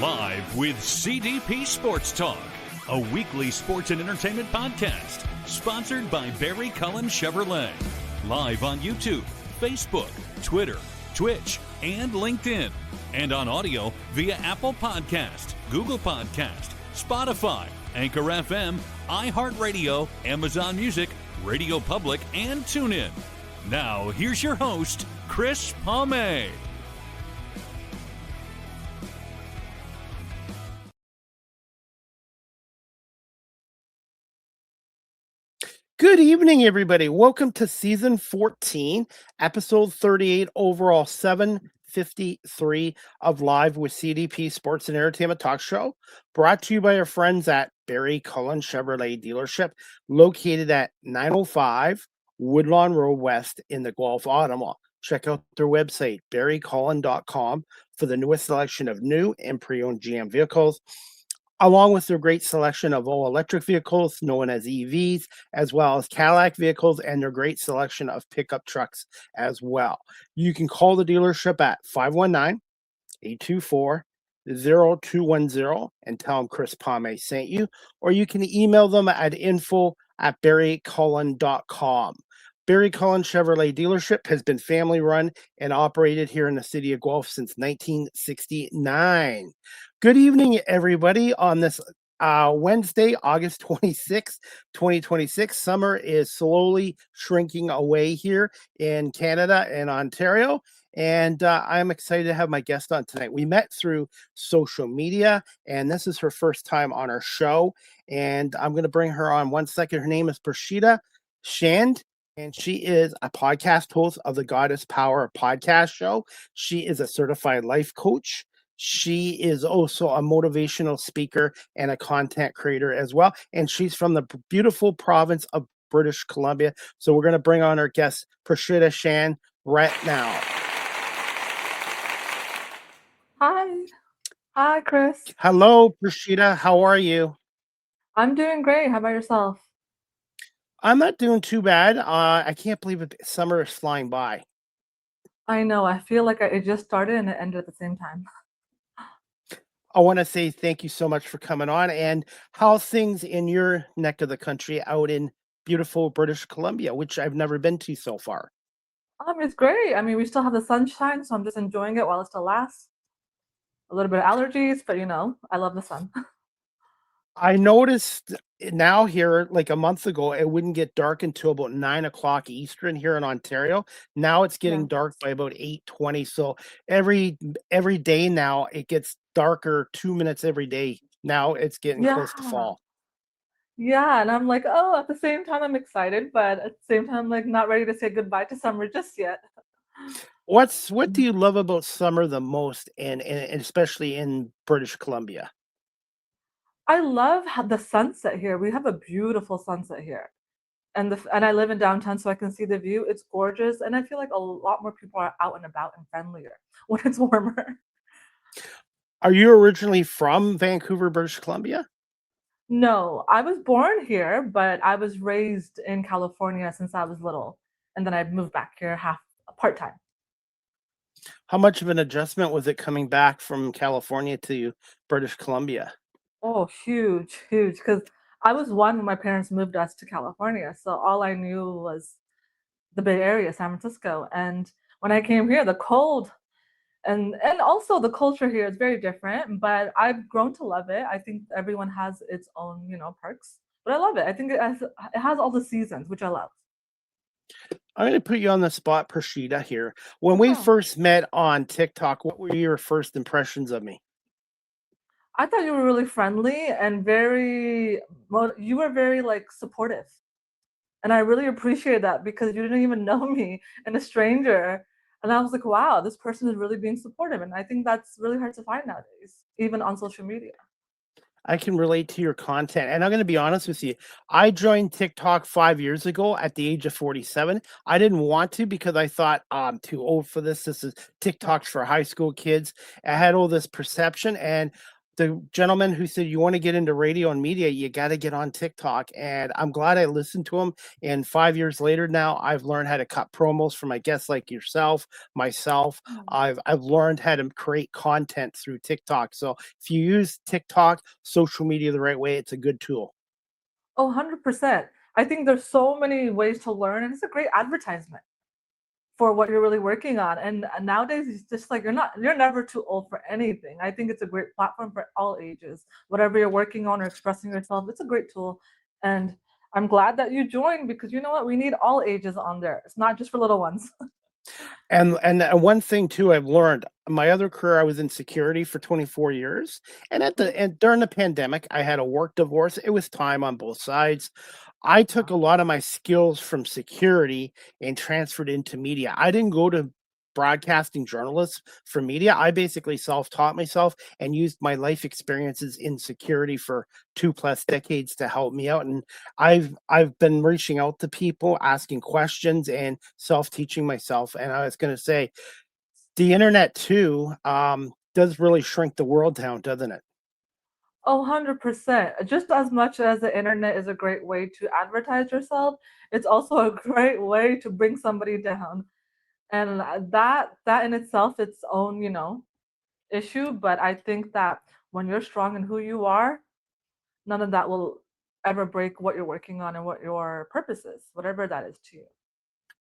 Live with CDP Sports Talk, a weekly sports and entertainment podcast sponsored by Barry Cullen Chevrolet. Live on YouTube, Facebook, Twitter, Twitch, and LinkedIn. And on audio via Apple Podcast, Google Podcast, Spotify, Anchor FM, iHeartRadio, Amazon Music, Radio Public, and TuneIn. Now, here's your host, Chris Palme. Good evening, everybody. Welcome to season 14, episode 38, overall 753 of Live with CDP Sports and Entertainment Talk Show, brought to you by our friends at Barry Cullen Chevrolet Dealership, located at 905 Woodlawn Road West in the Guelph, Ottawa. Check out their website, barrycullen.com, for the newest selection of new and pre-owned GM vehicles, along with their great selection of all-electric vehicles known as EVs, as well as Cadillac vehicles and their great selection of pickup trucks as well. You can call the dealership at 519-824-0210 and tell them Chris Palme sent you, or you can email them at info@barrycullen.com. Barry Cullen Chevrolet Dealership has been family-run and operated here in the city of Guelph since 1969. Good evening, everybody, on this Wednesday, August 26, 2026. Summer is slowly shrinking away here in Canada and Ontario, and I'm excited to have my guest on tonight. We met through social media, and this is her first time on our show, and I'm going to bring her on one second. Her name is Prashita Shand, and she is a podcast host of the Goddess Power podcast show. She is a certified life coach. She is also a motivational speaker and a content creator as well. And she's from the beautiful province of British Columbia. So we're going to bring on our guest, Prashita Shand, right now. Hi. Hi, Chris. Hello, Prashita. How are you? I'm doing great. How about yourself? I'm not doing too bad. I can't believe it. Summer is flying by. I know. I feel like it just started and it ended at the same time. I want to say thank you so much for coming on. And how's things in your neck of the country out in beautiful British Columbia, which I've never been to so far? It's great. I mean, we still have the sunshine, so I'm just enjoying it while it still lasts. A little bit of allergies, but I love the sun. I noticed now here, like a month ago, it wouldn't get dark until about 9 o'clock Eastern here in Ontario. Now it's getting dark by about 8:20. So every day now it gets darker 2 minutes every day. Now it's getting close to fall. Yeah, and I'm like, oh, at the same time I'm excited, but at the same time I'm like not ready to say goodbye to summer just yet. What do you love about summer the most, and especially in British Columbia? I love the sunset here. We have a beautiful sunset here. And I live in downtown, so I can see the view. It's gorgeous, and I feel like a lot more people are out and about and friendlier when it's warmer. Are you originally from Vancouver, British Columbia? No, I was born here, but I was raised in California since I was little, and then I moved back here part-time. How much of an adjustment was it coming back from California to British Columbia? Oh, huge, huge, because I was one when my parents moved us to California, so all I knew was the Bay Area, San Francisco. And when I came here, the cold and also the culture here is very different, but I've grown to love it. I think everyone has its own, perks, but I love it. I think it has all the seasons, which I love. I'm going to put you on the spot, Prashita, here. When we first met on TikTok, what were your first impressions of me? I thought you were really friendly and you were very supportive. And I really appreciate that because you didn't even know me and a stranger. And I was like, wow, this person is really being supportive. And I think that's really hard to find nowadays, even on social media. I can relate to your content. And I'm going to be honest with you. I joined TikTok 5 years ago at the age of 47. I didn't want to because I thought I'm too old for this. This is TikTok's for high school kids. I had all this perception. And the gentleman who said, you want to get into radio and media, you got to get on TikTok. And I'm glad I listened to him. And 5 years later now, I've learned how to cut promos for my guests like yourself, myself. Mm. I've learned how to create content through TikTok. So if you use TikTok, social media the right way, it's a good tool. Oh, 100%. I think there's so many ways to learn, and it's a great advertisement for what you're really working on. And nowadays, it's just like you're never too old for anything. I think it's a great platform for all ages. Whatever you're working on or expressing yourself, it's a great tool. And I'm glad that you joined, because you know what? We need all ages on there. It's not just for little ones. And one thing too, I've learned my other career, I was in security for 24 years. And during the pandemic, I had a work divorce. It was time on both sides. I took a lot of my skills from security and transferred into media. I didn't go to broadcasting journalists for media. I basically self-taught myself and used my life experiences in security for 2+ decades to help me out. And I've been reaching out to people, asking questions, and self-teaching myself. And I was going to say, the internet too does really shrink the world down, doesn't it? Oh, 100%. Just as much as the internet is a great way to advertise yourself, it's also a great way to bring somebody down. And that in itself, its own, issue. But I think that when you're strong in who you are, none of that will ever break what you're working on and what your purpose is, whatever that is to you.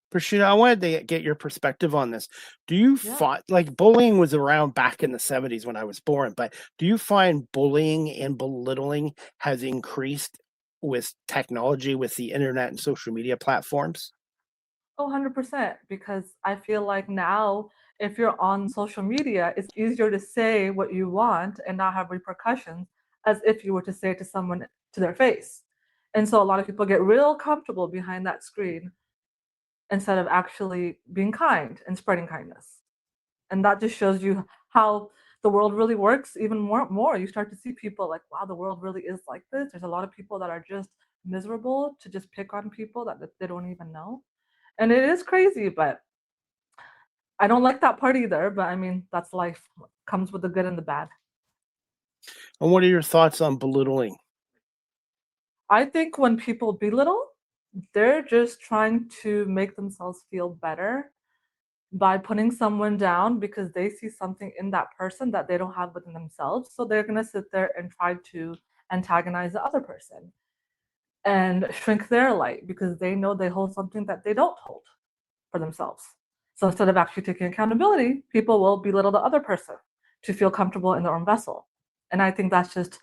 Prashita, I wanted to get your perspective on this. Do you Yeah. find, like, bullying was around back in the 70s when I was born, but do you find bullying and belittling has increased with technology, with the internet and social media platforms? Oh, 100%. Because I feel like now, if you're on social media, it's easier to say what you want and not have repercussions as if you were to say it to someone to their face. And so a lot of people get real comfortable behind that screen instead of actually being kind and spreading kindness. And that just shows you how the world really works even more. You start to see people like, wow, the world really is like this. There's a lot of people that are just miserable to just pick on people that they don't even know. And it is crazy, but I don't like that part either. But I mean, that's life. Comes with the good and the bad. And what are your thoughts on belittling? I think when people belittle, they're just trying to make themselves feel better by putting someone down because they see something in that person that they don't have within themselves. So they're going to sit there and try to antagonize the other person and shrink their light because they know they hold something that they don't hold for themselves. So instead of actually taking accountability, people will belittle the other person to feel comfortable in their own vessel. And I think that's just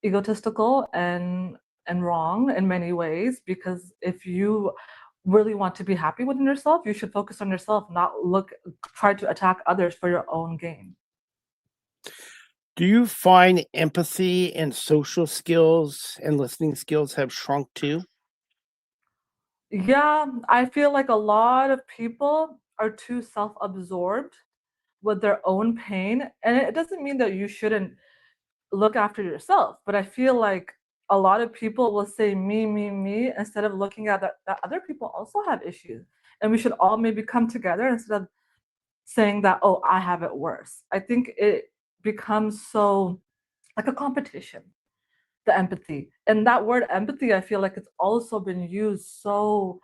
egotistical and wrong in many ways, because if you really want to be happy within yourself, you should focus on yourself, not try to attack others for your own gain. Do you find empathy and social skills and listening skills have shrunk too? Yeah, I feel like a lot of people are too self-absorbed with their own pain, and it doesn't mean that you shouldn't look after yourself, but I feel like a lot of people will say me instead of looking at that other people also have issues, and we should all maybe come together instead of saying that, oh, I have it worse. I think it becomes so like a competition, the empathy. And that word empathy, I feel like it's also been used so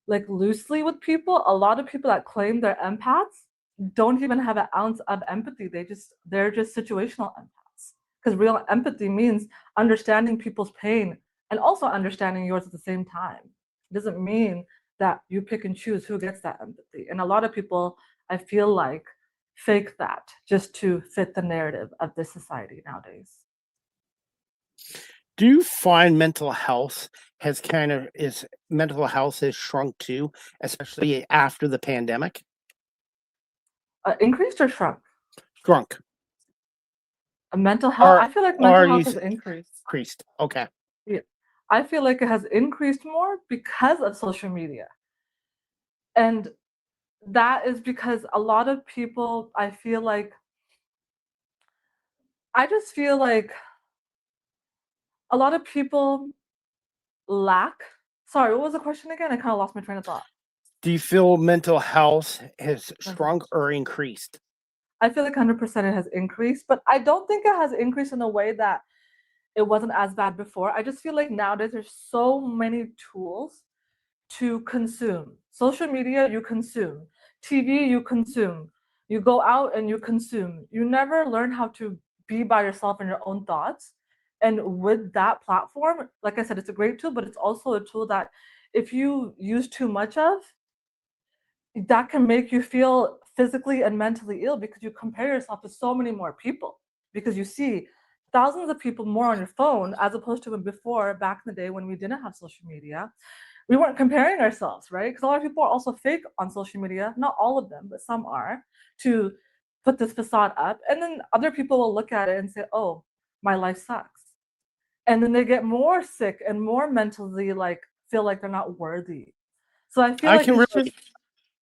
like loosely with people. A lot of people that claim they're empaths don't even have an ounce of empathy. They're just situational empaths. Because real empathy means understanding people's pain and also understanding yours at the same time. It doesn't mean that you pick and choose who gets that empathy. And a lot of people, I feel like, fake that just to fit the narrative of this society nowadays. Do you find mental health has shrunk too, especially after the pandemic? Increased or shrunk? Shrunk. Mental health, Or I feel like mental are you health has increased. increased? Okay. Yeah. I feel like it has increased more because of social media. And that is because a lot of people, I just feel like a lot of people lack. Sorry, what was the question again? I kind of lost my train of thought. Do you feel mental health has Mental shrunk health. or increased? I feel like 100% it has increased, but I don't think it has increased in a way that it wasn't as bad before. I just feel like nowadays there's so many tools to consume. Social media, you consume. TV, you consume. You go out and you consume. You never learn how to be by yourself in your own thoughts. And with that platform, like I said, it's a great tool, but it's also a tool that if you use too much of, that can make you feel physically and mentally ill because you compare yourself to so many more people because you see thousands of people more on your phone as opposed to when before back in the day when we didn't have social media. We weren't comparing ourselves, right? Because a lot of people are also fake on social media, not all of them, but some are, to put this facade up. And then other people will look at it and say, oh, my life sucks. And then they get more sick and more mentally like feel like they're not worthy. So I feel I like can it's just, really,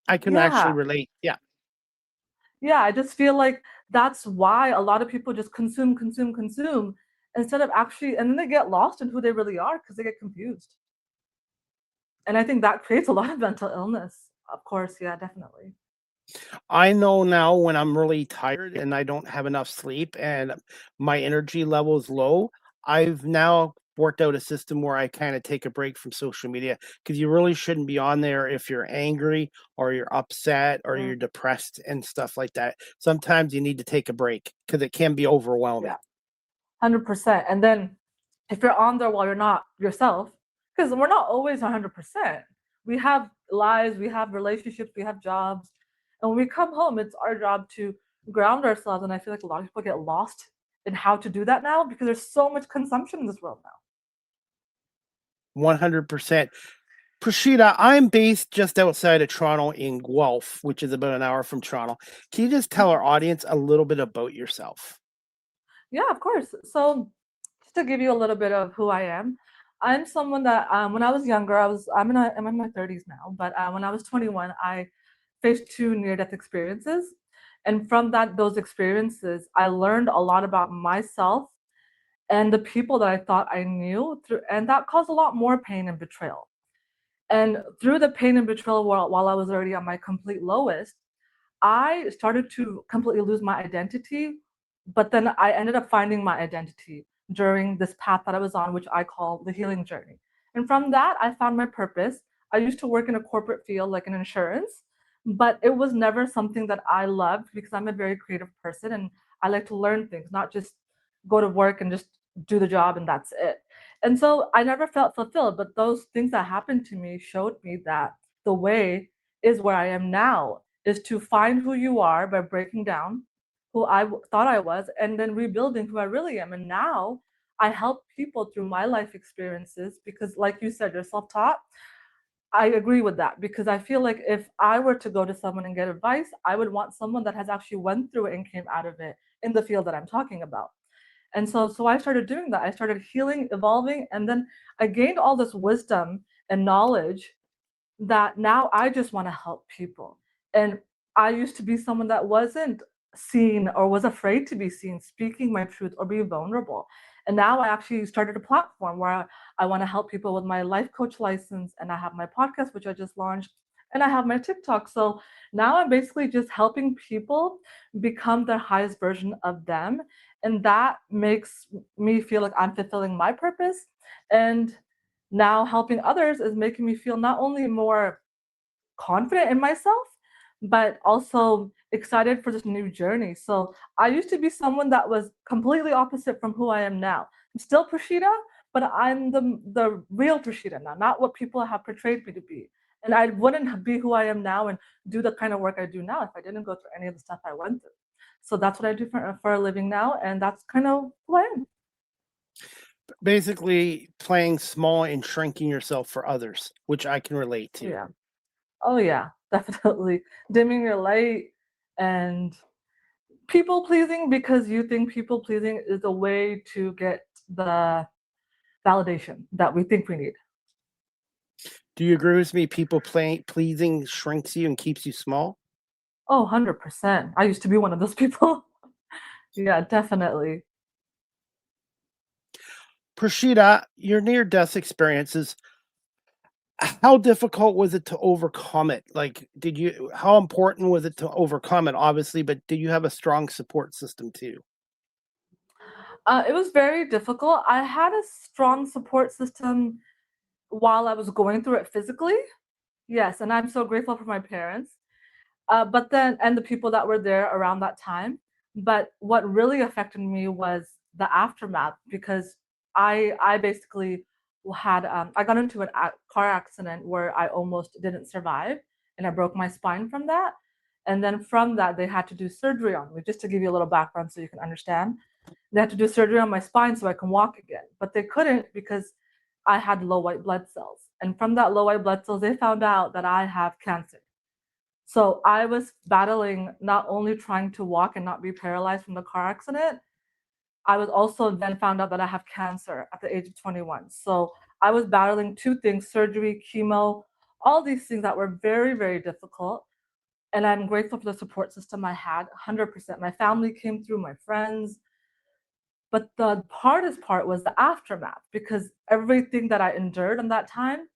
I can actually yeah, relate. Yeah. yeah, I just feel like that's why a lot of people just consume, consume, consume instead of actually, and then they get lost in who they really are because they get confused. And I think that creates a lot of mental illness. Of course, yeah, definitely. I know now when I'm really tired and I don't have enough sleep and my energy level is low, I've now worked out a system where I kind of take a break from social media because you really shouldn't be on there if you're angry or you're upset or Yeah, you're depressed and stuff like that. Sometimes you need to take a break because it can be overwhelming. yeah, 100%. And then if you're on there while you're not yourself, because we're not always 100%. We have lives, we have relationships, we have jobs. And when we come home, it's our job to ground ourselves. And I feel like a lot of people get lost in how to do that now because there's so much consumption in this world now. 100%. Prashita, I'm based just outside of Toronto in Guelph, which is about an hour from Toronto. Can you just tell our audience a little bit about yourself? Yeah, of course. So, just to give you a little bit of who I am, I'm someone that when I was younger, I'm in my 30s now, but when I was 21, I faced two near-death experiences, and from those experiences, I learned a lot about myself and the people that I thought I knew, and that caused a lot more pain and betrayal. And through the pain and betrayal, while I was already at my complete lowest, I started to completely lose my identity, but then I ended up finding my identity during this path that I was on, which I call the healing journey. And from that, I found my purpose. I used to work in a corporate field, like in insurance, but it was never something that I loved because I'm a very creative person and I like to learn things, not just go to work and just do the job and that's it. And so I never felt fulfilled, but those things that happened to me showed me that the way is where I am now is to find who you are by breaking down who thought I was and then rebuilding who I really am. And now I help people through my life experiences because, like you said, you're self taught. I agree with that because I feel like if I were to go to someone and get advice, I would want someone that has actually went through it and came out of it in the field that I'm talking about. And so I started doing that. I started healing, evolving, and then I gained all this wisdom and knowledge that now I just want to help people. And I used to be someone that wasn't seen or was afraid to be seen, speaking my truth or being vulnerable. And now I actually started a platform where I want to help people with my life coach license. And I have my podcast, which I just launched, and I have my TikTok. So now I'm basically just helping people become their highest version of them. And that makes me feel like I'm fulfilling my purpose. And now helping others is making me feel not only more confident in myself, but also excited for this new journey. So I used to be someone that was completely opposite from who I am now. I'm still Prashita, but I'm the real Prashita now, not what people have portrayed me to be. And I wouldn't be who I am now and do the kind of work I do now if I didn't go through any of the stuff I went through. So that's what I do for a living now, and that's kind of who I am. Basically, playing small and shrinking yourself for others, which I can relate to. Yeah. Oh yeah, definitely. Dimming your light and people pleasing because you think people pleasing is a way to get the validation that we think we need. Do you agree with me? People pleasing shrinks you and keeps you small. Oh, 100%. I used to be one of those people. Yeah, definitely. Prashita, your near death experiences, How difficult was it to overcome it? Like, how important was it to overcome it, obviously, but did you have a strong support system too? It was very difficult. I had a strong support system while I was going through it physically. Yes, and I'm so grateful for my parents. But then, and the people that were there around that time. But what really affected me was the aftermath because I basically had I got into a car accident where I almost didn't survive, and I broke my spine from that. And then from that, they had to do surgery on me. Just to give you a little background so you can understand, they had to do surgery on my spine so I can walk again. But they couldn't because I had low white blood cells. And from that low white blood cells, they found out that I have cancer. So I was battling not only trying to walk and not be paralyzed from the car accident, I was also then found out that I have cancer at the age of 21. So I was battling two things: surgery, chemo, all these things that were very, very difficult. And I'm grateful for the support system I had 100%. My family came through, my friends. But the hardest part was the aftermath because everything that I endured in that time,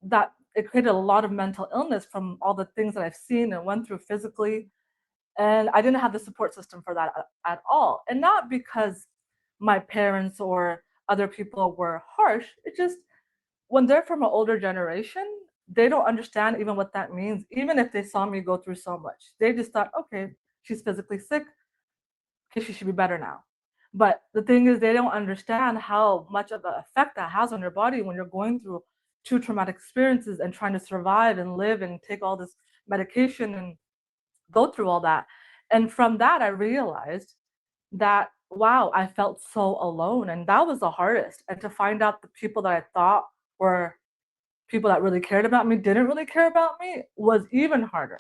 that it created a lot of mental illness from all the things that I've seen and went through physically. And I didn't have the support system for that at all. And not because my parents or other people were harsh. It just, when they're from an older generation, they don't understand even what that means. Even if they saw me go through so much, they just thought, okay, she's physically sick. Okay, she should be better now. But the thing is, they don't understand how much of an effect that has on your body when you're going through two traumatic experiences and trying to survive and live and take all this medication and go through all that. And from that, I realized that, wow, I felt so alone. And that was the hardest. And to find out the people that I thought were people that really cared about me didn't really care about me was even harder.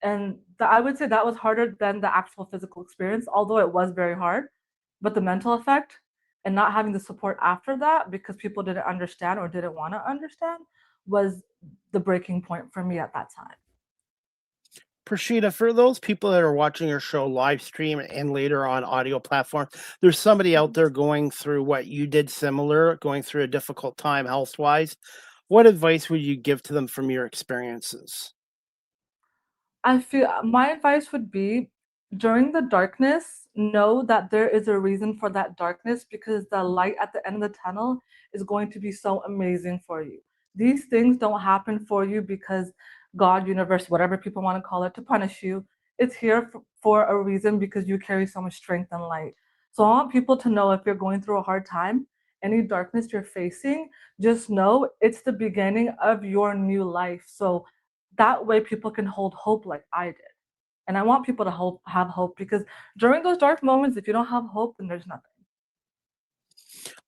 And I would say that was harder than the actual physical experience, although it was very hard. But the mental effect and not having the support after that because people didn't understand or didn't want to understand was the breaking point for me at that time. Prashita, for those people that are watching your show live stream and later on audio platform, there's somebody out Mhm. there going through what you did similar, going through a difficult time health wise. What advice would you give to them from your experiences? I feel my advice would be during the darkness, know that there is a reason for that darkness because the light at the end of the tunnel is going to be so amazing for you. These things don't happen for you because God, universe, whatever people want to call it, to punish you. It's here for a reason because you carry so much strength and light. So I want people to know if you're going through a hard time, any darkness you're facing, just know it's the beginning of your new life. So that way people can hold hope like I did. And I want people to have hope because during those dark moments, if you don't have hope, then there's nothing.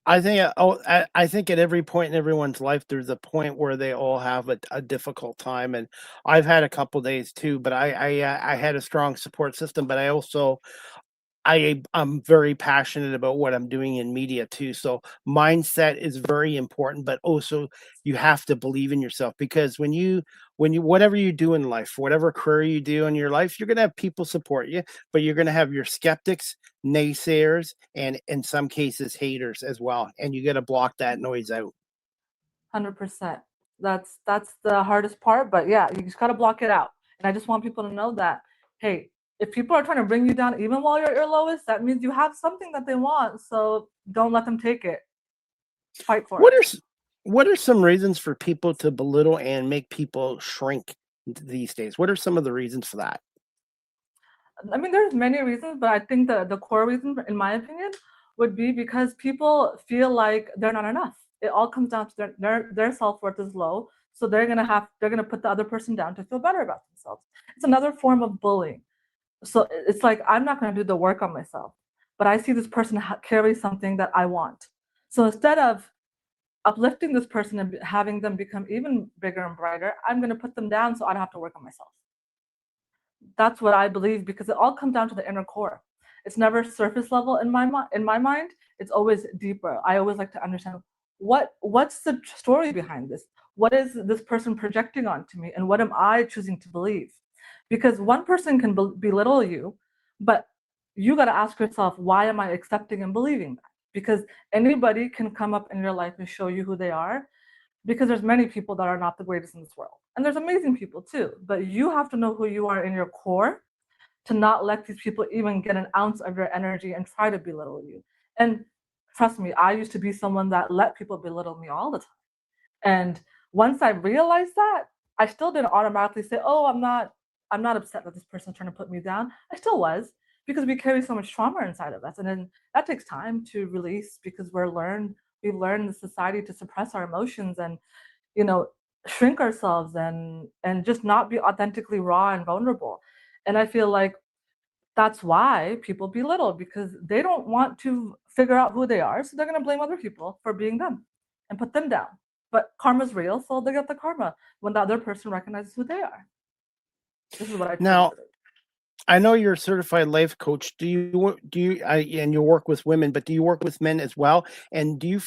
I think at every point in everyone's life, there's a point where they all have a difficult time, and I've had a couple days too. But I had a strong support system, but I'm very passionate about what I'm doing in media too. So mindset is very important, but also you have to believe in yourself because when you whatever you do in life, whatever career you do in your life, you're gonna have people support you, but you're gonna have your skeptics, naysayers, and in some cases haters as well. And you gotta block that noise out. 100%. That's the hardest part, but yeah, you just gotta block it out. And I just want people to know that, hey, if people are trying to bring you down even while you're at your lowest, that means you have something that they want. So don't let them take it. Fight for What it. are s- what are some reasons for people to belittle and make people shrink these days? What are some of the reasons for that? I mean, there's many reasons, but I think the core reason, in my opinion, would be because people feel like they're not enough. It all comes down to their self worth is low, so they're gonna put the other person down to feel better about themselves. It's another form of bullying. So it's like I'm not gonna do the work on myself, but I see this person carry something that I want. So instead of uplifting this person and having them become even bigger and brighter, I'm gonna put them down so I don't have to work on myself. That's what I believe because it all comes down to the inner core. It's never surface level in my mind. It's always deeper. I always like to understand what's the story behind this? What is this person projecting onto me, and what am I choosing to believe? Because one person can belittle you, but you got to ask yourself, why am I accepting and believing that? Because anybody can come up in your life and show you who they are, because there's many people that are not the greatest in this world. And there's amazing people too. But you have to know who you are in your core to not let these people even get an ounce of your energy and try to belittle you. And trust me, I used to be someone that let people belittle me all the time. And once I realized that, I still didn't automatically say, "Oh, I'm not upset that this person's trying to put me down." I still was, because we carry so much trauma inside of us. And then that takes time to release, because we've learned in the society to suppress our emotions and, you know, shrink ourselves and just not be authentically raw and vulnerable. And I feel like that's why people belittle, because they don't want to figure out who they are, so they're going to blame other people for being them and put them down. But karma's real, so they get the karma when the other person recognizes who they are. This is what I truly Now, believe. I know you're a certified life coach. And you work with women, but do you work with men as well? And Oh yes. do you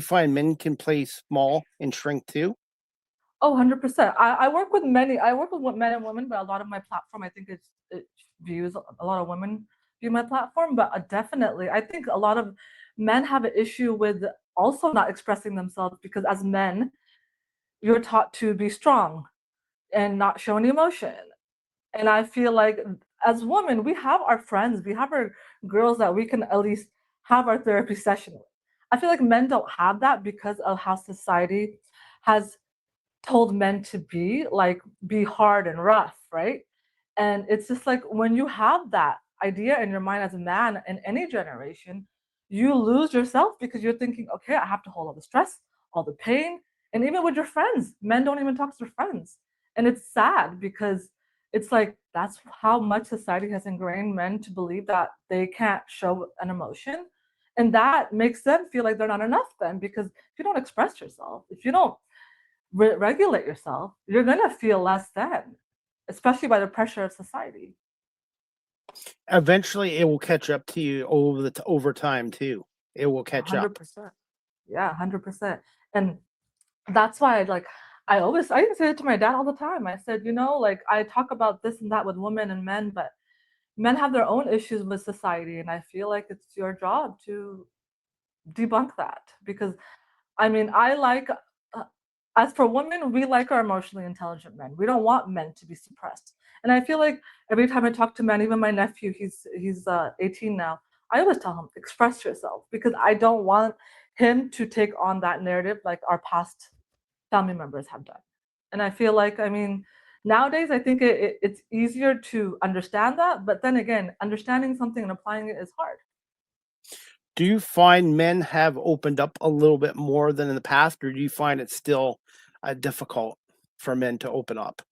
find men can play small and shrink too? Oh, 100%. I work with men and women, but a lot of my platform, I think it views a lot of women view my platform, but definitely, I think a lot of men have an issue with also not expressing themselves, because as men, you're taught to be strong and not show any emotion. And I feel like as women, we have our friends, we have our girls that we can at least have our therapy session with. I feel like men don't have that because of how society has told men to be, like, be hard and rough, right? And it's just like when you have that idea in your mind as a man in any generation, you lose yourself, because you're thinking, okay, I have to hold all the stress, all the pain. And even with your friends, men don't even talk to their friends. And it's sad, because it's like that's how much society has ingrained men to believe that they can't show an emotion. And that makes them feel like they're not enough then, because if you don't express yourself, if you don't regulate yourself, you're going to feel less than, especially by the pressure of society. Eventually, it will catch up to you over time too. It will catch up. 100%. Yeah, 100%. And that's why, like, I even say it to my dad all the time. I said, like, I talk about this and that with women and men, but men have their own issues with society. And I feel like it's your job to debunk that, because I mean, uh, as for women, we like our emotionally intelligent men. We don't want men to be suppressed. And I feel like every time I talk to men, even my nephew, he's 18 now. I always tell him, express yourself, because I don't want him to take on that narrative like our past family members have done. And I feel like, I mean, nowadays I think it's easier to understand that, but then again, understanding something and applying it is hard. Do you find men have opened up a little bit more than in the past, or do you find it still difficult for men to open up?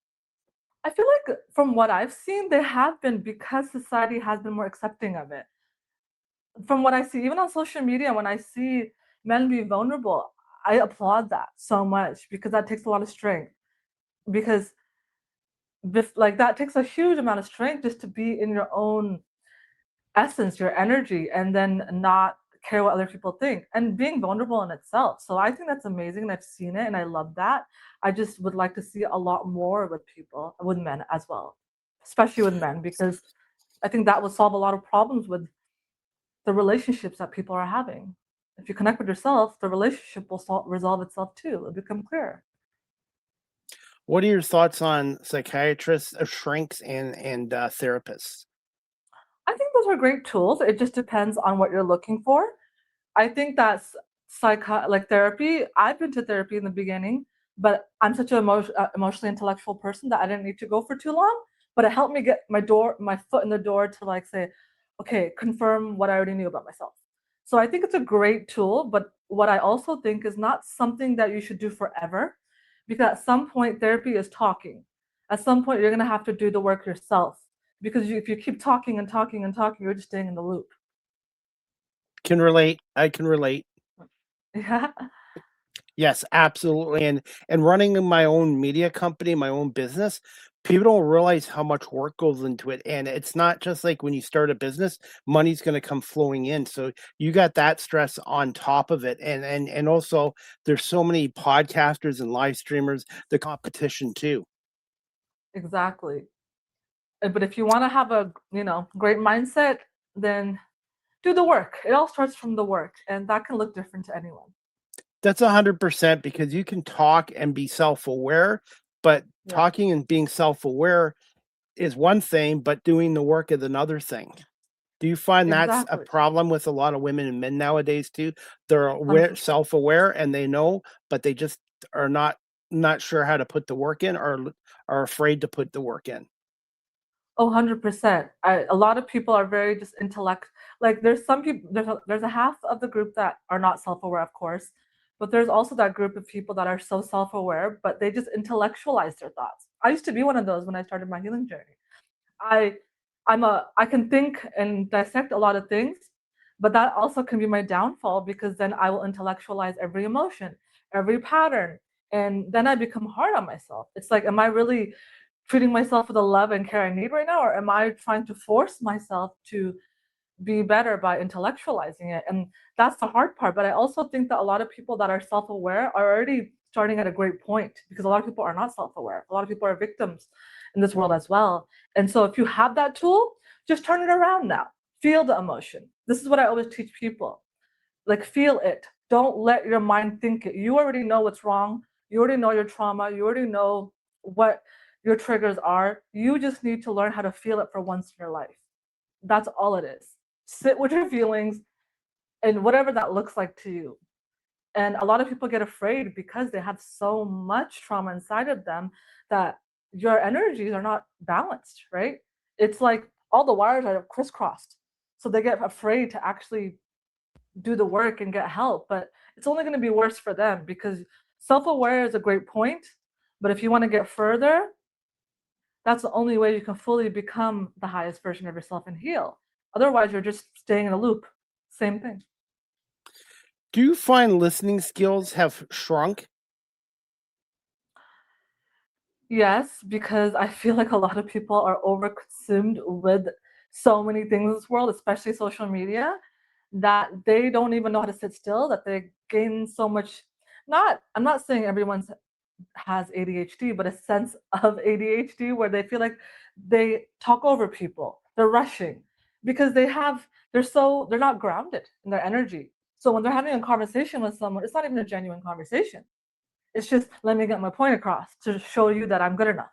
I feel like from what I've seen, they have been, because society has been more accepting of it. From what I see, even on social media, when I see men be vulnerable, I applaud that so much, because that takes a lot of strength. Because like that takes a huge amount of strength, just to be in your own essence, your energy, and then not care what other people think, and being vulnerable in itself. So I think that's amazing, and I've seen it and I love that. I just would like to see a lot more with people, with men as well, especially with men, because I think that would solve a lot of problems with the relationships that people are having. If you connect with yourself, the relationship will resolve itself too. It'll become clear. What are your thoughts on psychiatrists, shrinks, and therapists? I think those are great tools. It just depends on what you're looking for. I think that's like therapy. I've been to therapy in the beginning, but I'm such an emotionally intellectual person that I didn't need to go for too long. But it helped me get my foot in the door to, like, say, okay, confirm what I already knew about myself. So I think it's a great tool, but what I also think is not something that you should do forever, because at some point therapy is talking. At some point you're gonna have to do the work yourself, because if you keep talking and talking and talking, you're just staying in the loop. Can relate. I can relate. Yeah. Yes, absolutely. And running my own media company, my own business, people don't realize how much work goes into it. And it's not just like when you start a business, money's going to come flowing in. So you got that stress on top of it. And also there's so many podcasters and live streamers, the competition too. Exactly. But if you want to have a, great mindset, then do the work. It all starts from the work, and that can look different to anyone. That's 100% because you can talk and be self-aware, but Yeah, talking and being self-aware is one thing, but doing the work is another thing. Do you find that's a exactly. problem with a lot of women and men nowadays too? They're aware, 100%. self-aware, and they know, but they just are not sure how to put the work in, or are afraid to put the work in. Oh, 100%. A lot of people are very just like there's some people there's a half of the group that are not self-aware, of course, but there's also that group of people that are so self-aware, but they just intellectualize their thoughts. I used to be one of those when I started my healing journey. I I can think and dissect a lot of things, but that also can be my downfall because then I will intellectualize every emotion, every pattern, and then I become hard on myself. It's like, am I really treating myself with the love and care I need right now, or am I trying to force myself to be better by intellectualizing it? And that's the hard part. But I also think that a lot of people that are self-aware are already starting at a great point because a lot of people are not self-aware. A lot of people are victims in this world as well. And so if you have that tool, just turn it around now. Feel the emotion. This is what I always teach people. Like, feel it. Don't let your mind think it. You already know what's wrong. You already know your trauma. You already know what your triggers are. You just need to learn how to feel it for once in your life. That's all it is. Sit with your feelings and whatever that looks like to you. And a lot of people get afraid because they have so much trauma inside of them that your energies are not balanced, right? It's like all the wires are crisscrossed. So they get afraid to actually do the work and get help, but it's only going to be worse for them because self-aware is a great point, but if you want to get further, that's the only way you can fully become the highest version of yourself and heal. Otherwise, you're just staying in a loop. Same thing. Do you find listening skills have shrunk? Yes, because I feel like a lot of people are overconsumed with so many things in this world, especially social media, that they don't even know how to sit still, that they gain so much. I'm not saying everyone's has ADHD, but a sense of ADHD where they feel like they talk over people. They're rushing because they're not grounded in their energy. So when they're having a conversation with someone, it's not even a genuine conversation. It's just, let me get my point across to show you that I'm good enough.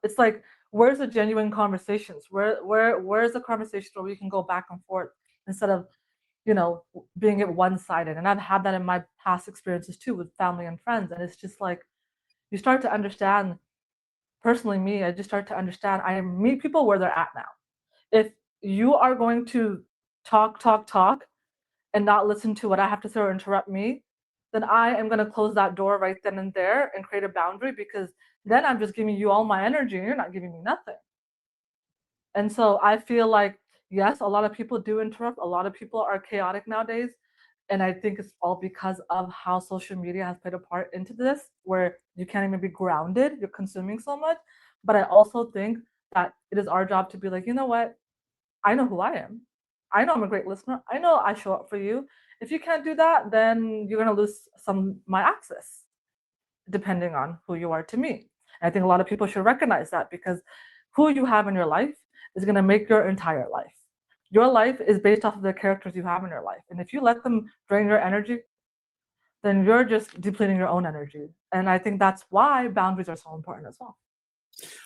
It's like, where's the genuine conversations? Where's the conversation where we can go back and forth instead of being it one-sided? And I've had that in my past experiences too with family and friends. And it's just like, you start to understand, personally me, I just start to understand, I meet people where they're at now. If you are going to talk and not listen to what I have to say or interrupt me, then I am going to close that door right then and there and create a boundary, because then I'm just giving you all my energy and you're not giving me nothing. And so I feel like, yes, a lot of people do interrupt. A lot of people are chaotic nowadays. And I think it's all because of how social media has played a part into this, where you can't even be grounded, you're consuming so much. But I also think that it is our job to be like, you know what? I know who I am. I know I'm a great listener. I know I show up for you. If you can't do that, then you're going to lose some my access, depending on who you are to me. And I think a lot of people should recognize that, because who you have in your life is going to make your entire life. Your life is based off of the characters you have in your life. And if you let them drain your energy, then you're just depleting your own energy. And I think that's why boundaries are so important as well.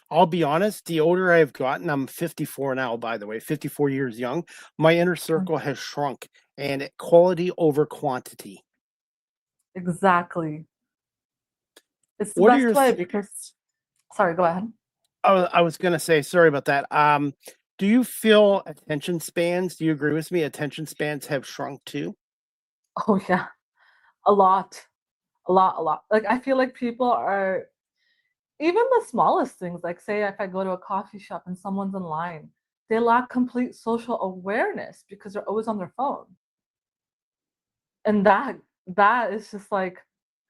I'll be honest, the older I've gotten, I'm 54 now, by the way, 54 years young. My inner circle has shrunk, and quality over quantity. Exactly. It's the What are best your way because, sorry, go ahead. I was gonna say, sorry about that. Do you feel attention spans? Do you agree with me? Attention spans have shrunk too. Oh, yeah, a lot, a lot, a lot. Like, I feel like people are, even the smallest things, like, say, if I go to a coffee shop and someone's in line, they lack complete social awareness because they're always on their phone. And that is just like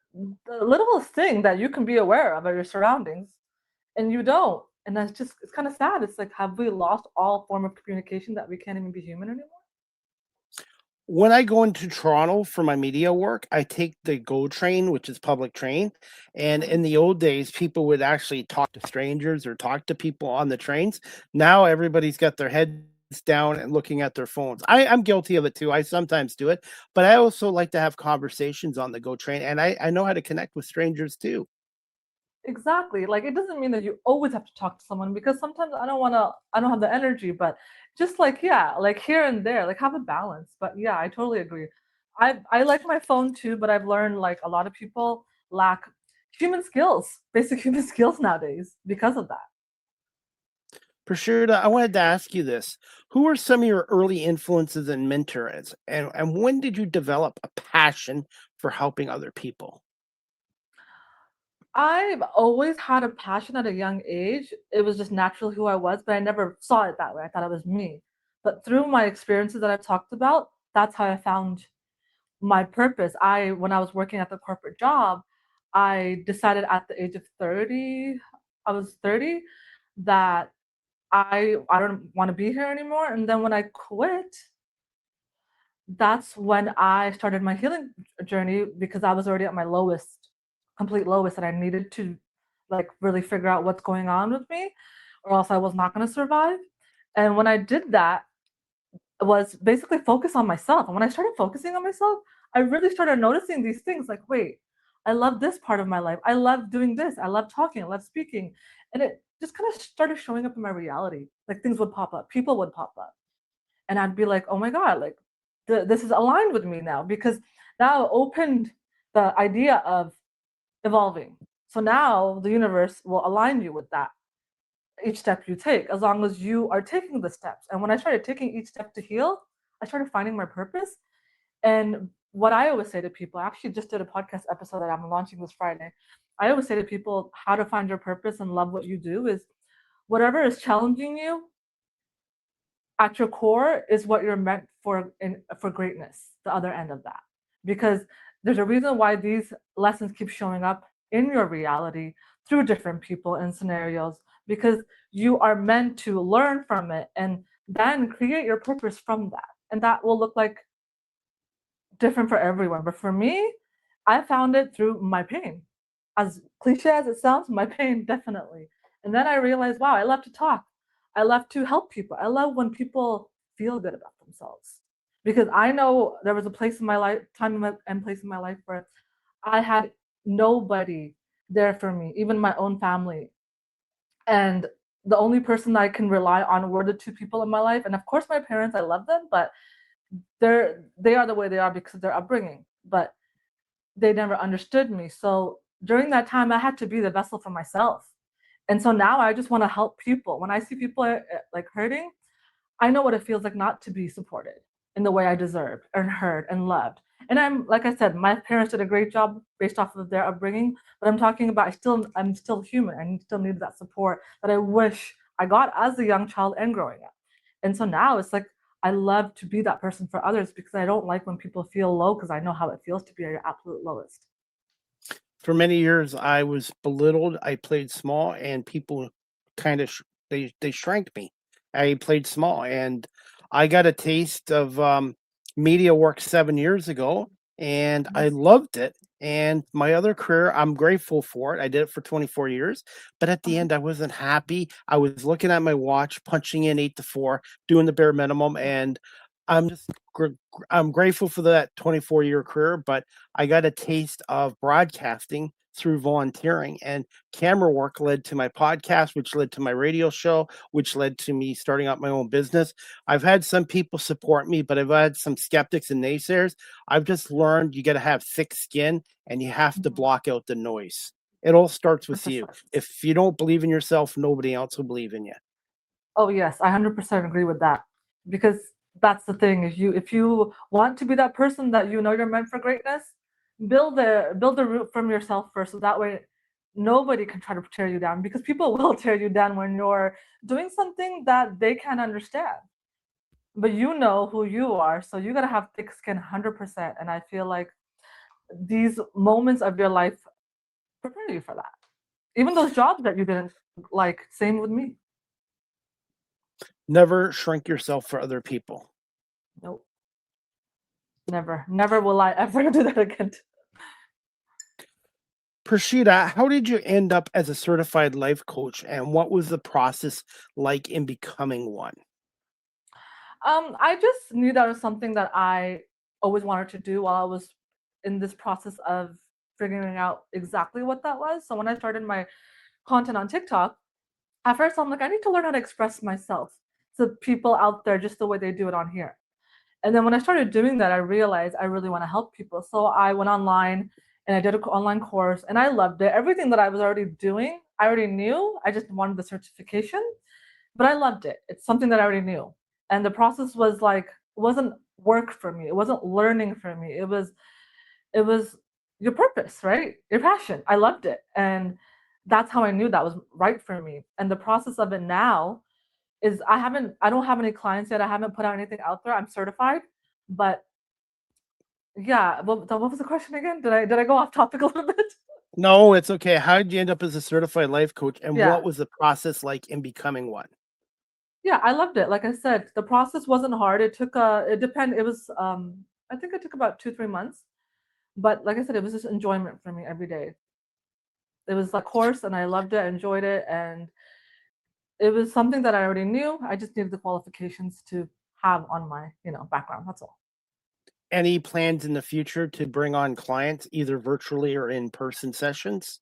the littlest thing that you can be aware of your surroundings, and you don't. And it's kind of sad. It's like, have we lost all form of communication that we can't even be human anymore? When I go into Toronto for my media work, I take the GO train, which is public train. And Mhm. in the old days, people would actually talk to strangers or talk to people on the trains. Now everybody's got their head down and looking at their phones. I'm guilty of it too. I sometimes do it, but I also like to have conversations on the go train, and I know how to connect with strangers too. Exactly. Like it doesn't mean that you always have to talk to someone because sometimes I don't have the energy, but just like yeah, like here and there, like have a balance. But yeah, I totally agree. I like my phone too, but I've learned like a lot of people lack human skills, basic human skills nowadays because of that. Prashita, I wanted to ask you this. Who were some of your early influences and mentors? And when did you develop a passion for helping other people? I've always had a passion at a young age. It was just naturally who I was, but I never saw it that way. I thought it was me. But through my experiences that I've talked about, that's how I found my purpose. When I was working at the corporate job, I decided at the age of 30, I was 30, that I don't want to be here anymore. And then when I quit, that's when I started my healing journey because I was already at my lowest, complete lowest, and I needed to like really figure out what's going on with me, or else I was not going to survive. And when I did that, was basically focus on myself. And when I started focusing on myself, I really started noticing these things like, wait, I love this part of my life. I love doing this. I love talking. I love speaking. And it just kind of started showing up in my reality. Like things would pop up, people would pop up. And I'd be like, oh my God, like this is aligned with me now because now I opened the idea of evolving. So now the universe will align you with that each step you take, as long as you are taking the steps. And when I started taking each step to heal, I started finding my purpose. And what I always say to people, I actually just did a podcast episode that I'm launching this Friday. I always say to people, how to find your purpose and love what you do is whatever is challenging you at your core is what you're meant for greatness, the other end of that. Because there's a reason why these lessons keep showing up in your reality through different people and scenarios, because you are meant to learn from it and then create your purpose from that. And that will look like different for everyone. But for me, I found it through my pain. As cliche as it sounds, my pain definitely. And then I realized, wow, I love to talk. I love to help people. I love when people feel good about themselves. Because I know there was a place in my life, and place in my life where I had nobody there for me, even my own family. And the only person I can rely on were the two people in my life. And of course, my parents, I love them, but they are the way they are because of their upbringing. But they never understood me. So during that time, I had to be the vessel for myself. And so now I just want to help people. When I see people like hurting, I know what it feels like not to be supported in the way I deserve and heard and loved. And I'm like I said, my parents did a great job based off of their upbringing, but I'm talking about I'm still human and still need that support that I wish I got as a young child and growing up. And so now it's like I love to be that person for others because I don't like when people feel low because I know how it feels to be at your absolute lowest. For many years, I was belittled. I played small, and people kind of they shrank me. I played small, and I got a taste of media work 7 years ago, and I Mhm. loved it. And my other career, I'm grateful for it. I did it for 24 years, but at the Uh-huh. end, I wasn't happy. I was looking at my watch, punching in 8 to 4, doing the bare minimum, and I'm just I'm grateful for that 24-year career. But I got a taste of broadcasting through volunteering, and camera work led to my podcast, which led to my radio show, which led to me starting up my own business. I've had some people support me, but I've had some skeptics and naysayers. I've just learned you got to have thick skin and you have to Mhm. block out the noise. It all starts with you. 100%. If you don't believe in yourself, nobody else will believe in you. Oh yes, I 100% agree with that. Because that's the thing, if you want to be that person that you know you're meant for greatness, build the root from yourself first. So that way nobody can try to tear you down because people will tear you down when you're doing something that they can't understand. But you know who you are, so you gotta have thick skin 100%. And I feel like these moments of your life prepare you for that. Even those jobs that you didn't like, same with me. Never shrink yourself for other people. Nope. Never, never will I ever do that again. Prashita, how did you end up as a certified life coach, and what was the process like in becoming one? I just knew that was something that I always wanted to do while I was in this process of figuring out exactly what that was. So when I started my content on TikTok, at first I'm like, I need to learn how to express myself to people out there just the way they do it on here. And then when I started doing that, I realized I really want to help people. So I went online and I did an online course and I loved it. Everything that I was already doing, I already knew. I just wanted the certification, but I loved it. It's something that I already knew. And the process was like, it wasn't work for me. It wasn't learning for me. It was your purpose, right? Your passion. I loved it. And that's how I knew that was right for me. And the process of it now is I don't have any clients yet. I haven't put out anything out there. I'm certified, but yeah. What was the question again? Did I go off topic a little bit? No, it's okay. How did you end up as a certified life coach, and Yeah. what was the process like in becoming one? Yeah, I loved it. Like I said, the process wasn't hard. It was I think it took about 2, 3 months. But like I said, it was just enjoyment for me every day. It was a course and I loved it, enjoyed it, and it was something that I already knew. I just needed the qualifications to have on my, background. That's all. Any plans in the future to bring on clients, either virtually or in person sessions?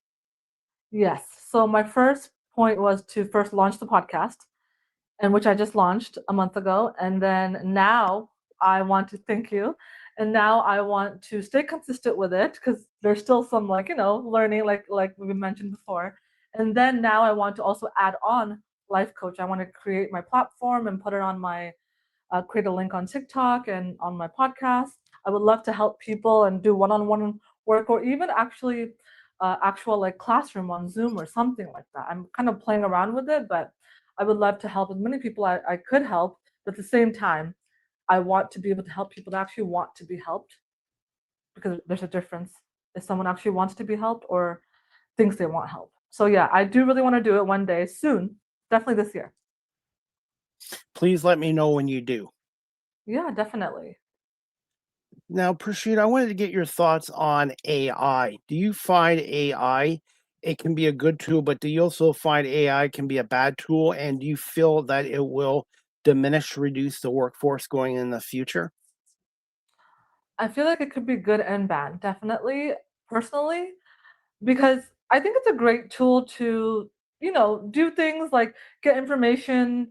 Yes. So my first point was to first launch the podcast, and which I just launched a month ago. And then now I want to thank you. And now I want to stay consistent with it because there's still some learning like we mentioned before. And then now I want to also add on life coach. I want to create my platform and put it on my create a link on TikTok and on my podcast. I would love to help people and do one-on-one work or even actually actual like classroom on Zoom or something like that. I'm kind of playing around with it, but I would love to help as many people I could help. But at the same time, I want to be able to help people that actually want to be helped because there's a difference if someone actually wants to be helped or thinks they want help. So yeah, I do really want to do it one day soon, definitely this year. Please let me know when you do. Yeah, definitely. Now, Prashita, I wanted to get your thoughts on AI. Do you find AI it can be a good tool, but do you also find AI can be a bad tool? And do you feel that it will reduce the workforce going in the future? I feel like it could be good and bad, definitely, personally, because I think it's a great tool to, do things like get information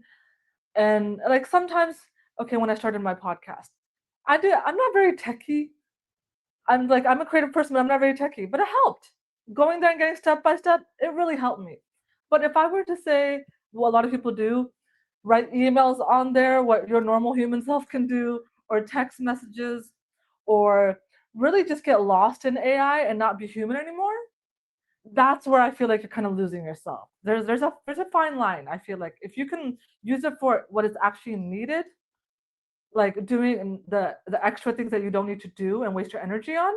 and like sometimes, okay, when I started my podcast, I'm not very techy. I'm a creative person, but I'm not very techy, but it helped. Going there and getting step by step, it really helped me. But if I were to say what a lot of people do, write emails on there, what your normal human self can do, or text messages, or really just get lost in AI and not be human anymore, that's where I feel like you're kind of losing yourself. There's a fine line. I feel like if you can use it for what is actually needed, like doing the extra things that you don't need to do and waste your energy on,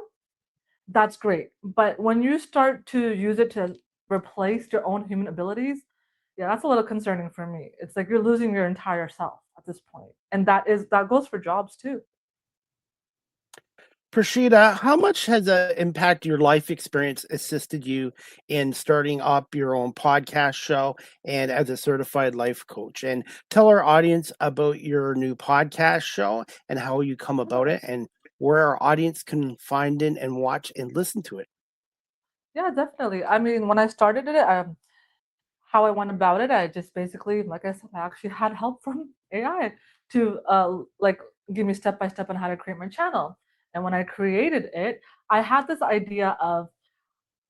that's great. But when you start to use it to replace your own human abilities, yeah, that's a little concerning for me. It's like you're losing your entire self at this point. And that goes for jobs too. Prashita, how much has the impact your life experience assisted you in starting up your own podcast show and as a certified life coach? And tell our audience about your new podcast show and how you come about Mhm. it and where our audience can find it and watch and listen to it. Yeah, definitely. I mean, when I started it, how I went about it, I just basically, like I said, I actually had help from AI to like give me step by step on how to create my channel. And when I created it, I had this idea of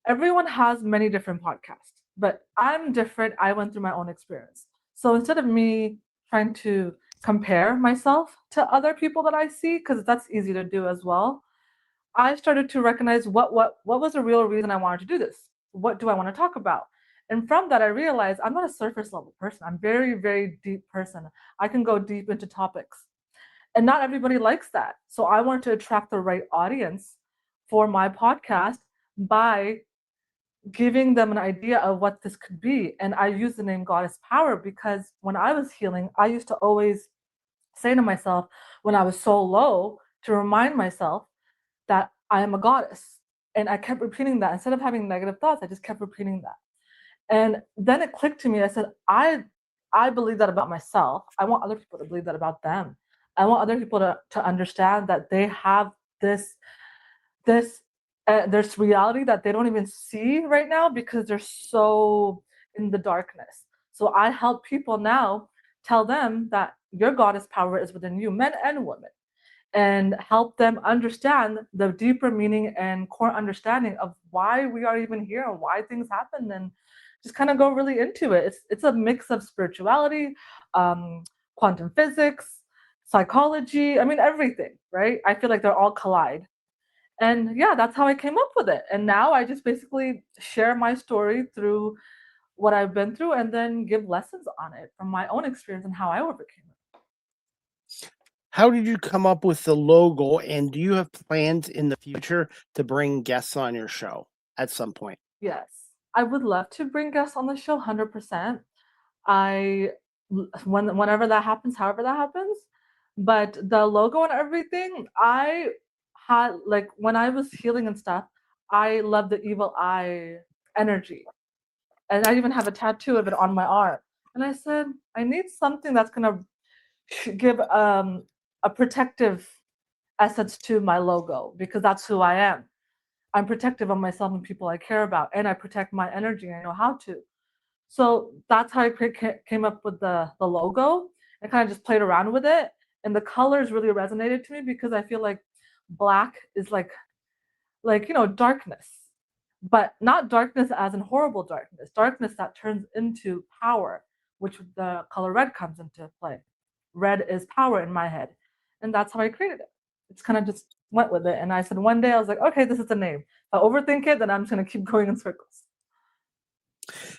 everyone has many different podcasts, but I'm different. I went through my own experience. So instead of me trying to compare myself to other people that I see, because that's easy to do as well, I started to recognize what was the real reason I wanted to do this. What do I want to talk about? And from that, I realized I'm not a surface level person. I'm very, very deep person. I can go deep into topics, and not everybody likes that. So I wanted to attract the right audience for my podcast by giving them an idea of what this could be. And I use the name Goddess Power because when I was healing, I used to always say to myself when I was so low to remind myself that I am a goddess. And I kept repeating that. Instead of having negative thoughts, I just kept repeating that. And then it clicked to me. I said, I believe that about myself. I want other people to believe that about them. I want other people to understand that they have this this there's reality that they don't even see right now because they're so in the darkness. So I help people now tell them that your goddess power is within you, men and women, and help them understand the deeper meaning and core understanding of why we are even here and why things happen, and just kind of go really into it. It's a mix of spirituality, um, quantum physics, psychology. I mean everything, right? I feel like they're all collide. And yeah, that's how I came up with it. And now I just basically share my story through what I've been through and then give lessons on it from my own experience and how I overcame it. How did you come up with the logo, and do you have plans in the future to bring guests on your show at some point? Yes, I would love to bring guests on the show 100%. I whenever that happens, however that happens. But the logo and everything, I had like when I was healing and stuff, I love the evil eye energy. And I even have a tattoo of it on my arm. And I said, I need something that's gonna give a protective essence to my logo because that's who I am. I'm protective of myself and people I care about, and I protect my energy. I know how to. So that's how I came up with the logo. I kind of just played around with it, and the colors really resonated to me because I feel like black is like darkness, but not darkness as in horrible darkness. Darkness that turns into power, which the color red comes into play. Red is power in my head, and that's how I created it. It's kind of just went with it, and I said one day I was like, okay, this is the name. If I overthink it, then I'm just gonna keep going in circles.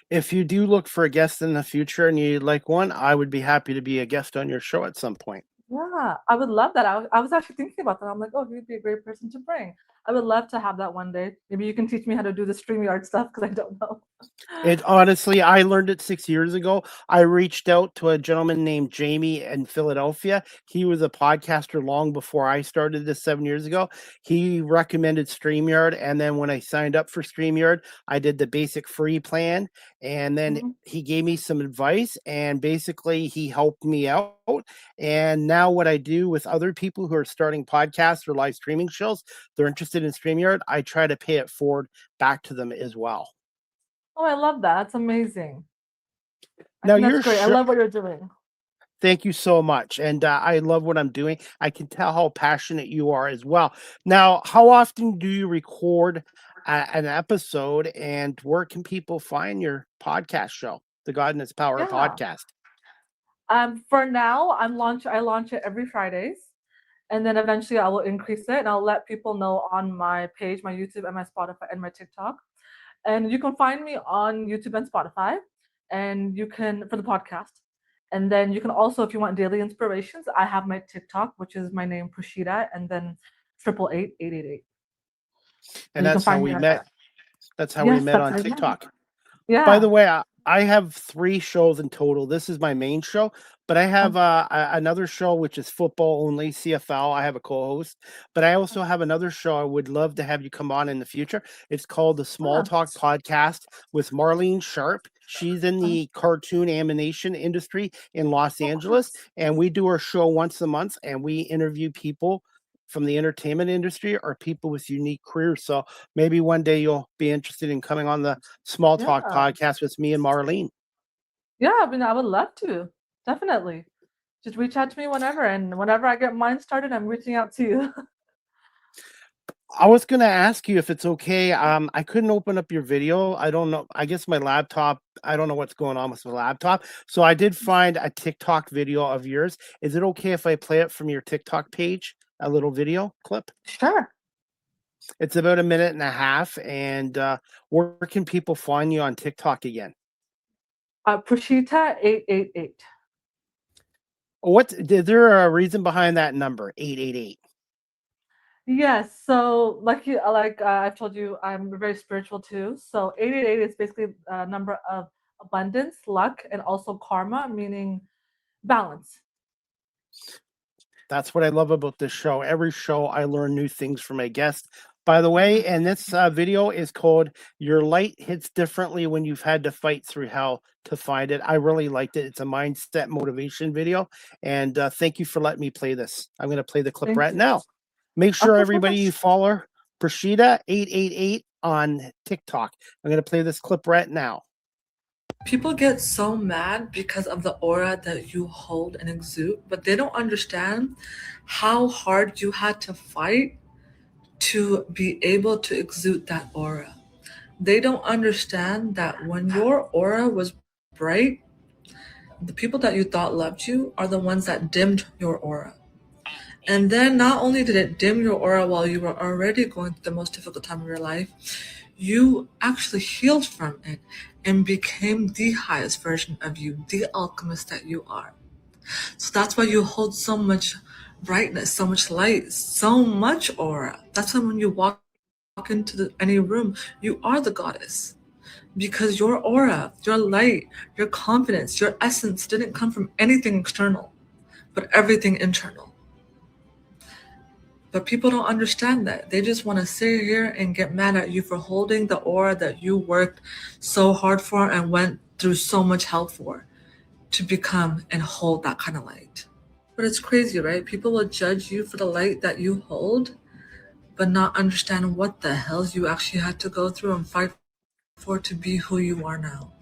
If you do look for a guest in the future and you'd like one, I would be happy to be a guest on your show at some point. Yeah, I would love that. I was actually thinking about that. I'm like, oh, he'd be a great person to bring. I would love to have that one day. Maybe you can teach me how to do the StreamYard stuff because I don't know. It honestly, I learned it 6 years ago. I reached out to a gentleman named Jamie in Philadelphia. He was a podcaster long before I started this 7 years ago. He recommended StreamYard, and then when I signed up for StreamYard, I did the basic free plan, and then Mhm. he gave me some advice, and basically he helped me out. And now what I do with other people who are starting podcasts or live streaming shows, they're interested in StreamYard, I try to pay it forward back to them as well. Oh, I love that. That's amazing. I Now think that's your great. I show. love what you're doing. Thank you so much, and, I love what I'm doing. I can tell how passionate you are as well. Now, how often do you record an episode, and where can people find your podcast show, The God and His Power Yeah. podcast? For now, I launch it every Fridays, and then eventually I will increase it, and I'll let people know on my page, my YouTube, and my Spotify, and my TikTok. And you can find me on YouTube and Spotify, and you can for the podcast. And then you can also, if you want daily inspirations, I have my TikTok, which is my name Prashita, and then 888 888. So And you can that's how find me we on met. there. That's how we Yes, met that's on right. TikTok. By Yeah. the way, I have 3 shows in total. This is my main show, but I have, another show which is football only, CFL. I have a co-host, but I also have another show I would love to have you come on in the future. It's called the Small Yeah. Talk Podcast with Marlene Sharp. She's in the cartoon animation industry in Los Oh, Angeles, nice. and we do our show once a month, and we interview people from the entertainment industry or people with unique careers. So maybe one day you'll be interested in coming on the Small Talk Yeah. podcast with me and Marlene. Yeah, I mean, I would love to. Definitely. Just reach out to me whenever, and whenever I get mine started, I'm reaching out to you. I was gonna ask you if it's okay. I couldn't open up your video. I don't know. I guess my laptop, I don't know what's going on with my laptop. So I did find a TikTok video of yours. Is it okay if I play it from your TikTok page? A little video clip? Sure. It's about a minute and a half. And where can people find you on TikTok again? Prashita 888. Is there a reason behind that number, 888? Yes. So, I've told you, I'm very spiritual too. So 888 is basically a number of abundance, luck, and also karma, meaning balance. That's what I love about this show. Every show, I learn new things from my guests. by the way. And this video is called "Your Light Hits Differently When You've Had to Fight Through Hell to Find It." I really liked it. It's a mindset motivation video. And thank you for letting me play this. I'm going to play the clip Thank right you. now. Make sure Okay, everybody you perfect. follow Prashita888 on TikTok. I'm going to play this clip right now. People get so mad because of the aura that you hold and exude, but they don't understand how hard you had to fight to be able to exude that aura. They don't understand that when your aura was bright, the people that you thought loved you are the ones that dimmed your aura. And then not only did it dim your aura while you were already going through the most difficult time of your life, you actually healed from it and became the highest version of you, the alchemist that you are. So that's why you hold so much brightness, so much light, so much aura. That's why when you walk into any room, you are the goddess. Because your aura, your light, your confidence, your essence didn't come from anything external, but everything internal. But people don't understand that. They just want to sit here and get mad at you for holding the aura that you worked so hard for and went through so much hell for to become and hold that kind of light. But it's crazy, right? People will judge you for the light that you hold, but not understand what the hell you actually had to go through and fight for to be who you are now.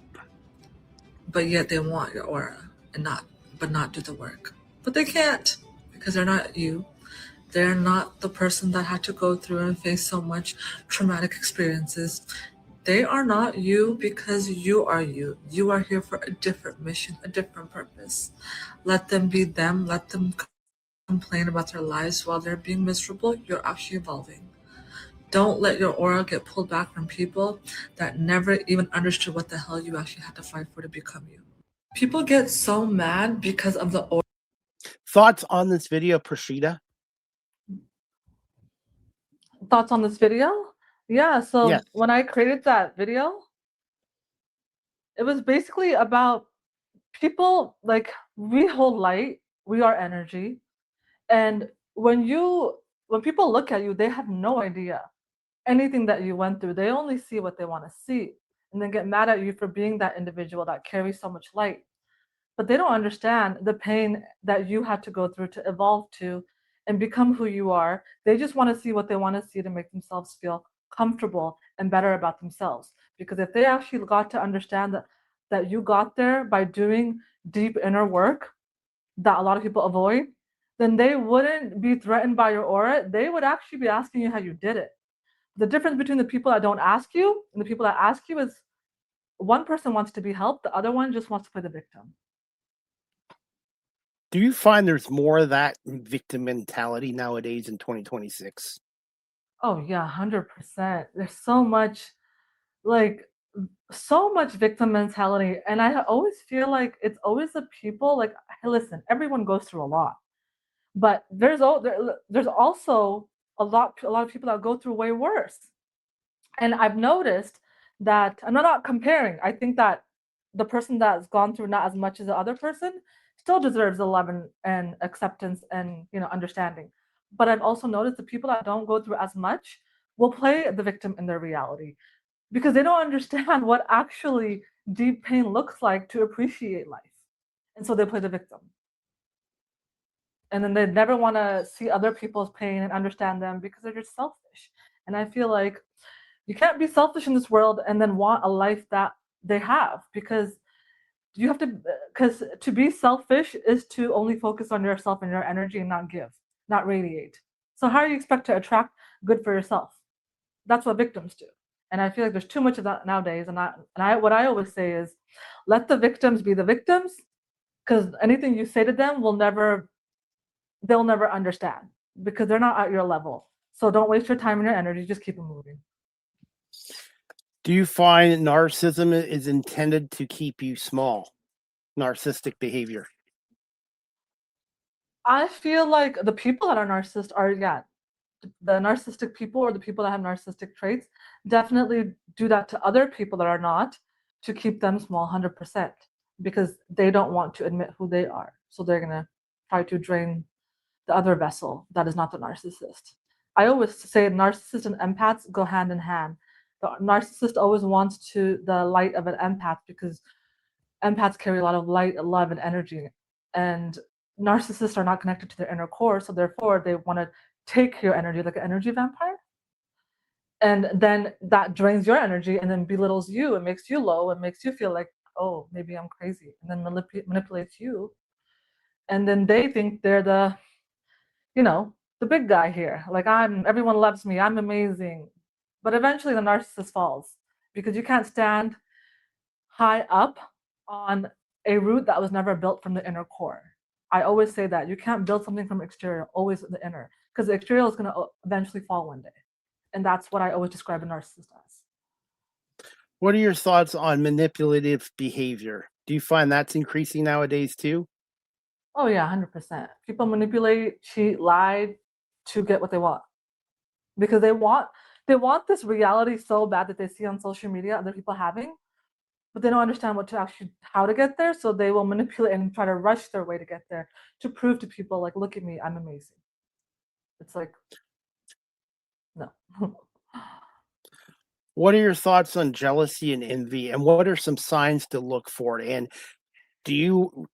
But yet they want your aura and not do the work. But they can't because they're not you. They're not the person that had to go through and face so much traumatic experiences. They are not you because you are you. You are here for a different mission, a different purpose. Let them be them. Let them complain about their lives while they're being miserable. You're actually evolving. Don't let your aura get pulled back from people that never even understood what the hell you actually had to fight for to become you. People get so mad because of the aura. Thoughts on this video, Prashita? Thoughts on this video? Yeah, so Yes. when I created that video, it was basically about people, like, we hold light, we are energy. And when people look at you, they have no idea anything that you went through. They only see what they want to see and then get mad at you for being that individual that carries so much light. But they don't understand the pain that you had to go through to evolve to and become who you are. They just want to see what they want to see to make themselves feel comfortable and better about themselves. Because if they actually got to understand that you got there by doing deep inner work that a lot of people avoid, then they wouldn't be threatened by your aura. They would actually be asking you how you did it. The difference between the people that don't ask you and the people that ask you is one person wants to be helped, the other one just wants to play the victim. Do you find there's more of that victim mentality nowadays in 2026? Oh yeah, 100%. There's like so much victim mentality, and I always feel like it's always the people like, hey, listen, everyone goes through a lot, but there's also a lot of people that go through way worse. And I've noticed that I'm not comparing. I think that the person that's gone through not as much as the other person still deserves love and acceptance and understanding. But I've also noticed the people that don't go through as much will play the victim in their reality because they don't understand what actually deep pain looks like to appreciate life. And so they play the victim. And then they never want to see other people's pain and understand them because they're just selfish. And I feel like you can't be selfish in this world and then want a life that they have because you have to because to be selfish is to only focus on yourself and your energy and not give, not radiate. So how do you expect to attract good for yourself? That's what victims do. And I feel like there's too much of that nowadays. And I what I always say is let the victims be the victims because anything you say to them they'll never understand because they're not at your level. So don't waste your time and your energy, just keep it moving. Do you find narcissism is intended to keep you small? Narcissistic behavior. I feel like the people that are narcissist are, yeah, the narcissistic people or the people that have narcissistic traits definitely do that to other people that are not to keep them small 100% because they don't want to admit who they are. So they're going to try to drain the other vessel that is not the narcissist. I always say narcissists and empaths go hand in hand. The narcissist always wants the light of an empath because empaths carry a lot of light, love, and energy. And narcissists are not connected to their inner core, so therefore they want to take your energy like an energy vampire. And then that drains your energy and then belittles you and makes you low and makes you feel like, oh, maybe I'm crazy, and then manipulates you. And then they think they're the big guy here. Like, everyone loves me, I'm amazing. But eventually the narcissist falls because you can't stand high up on a root that was never built from the inner core. I always say that you can't build something from exterior, always the inner, because the exterior is going to eventually fall one day. And that's what I always describe a narcissist as. What are your thoughts on manipulative behavior? Do you find that's increasing nowadays too? Oh yeah, 100%. People manipulate, cheat, lie to get what they want. Because they want this reality so bad that they see on social media other people having, but they don't understand how to get there, so they will manipulate and try to rush their way to get there to prove to people, like, look at me, I'm amazing. It's like, no. What are your thoughts on jealousy and envy, and what are some signs to look for? And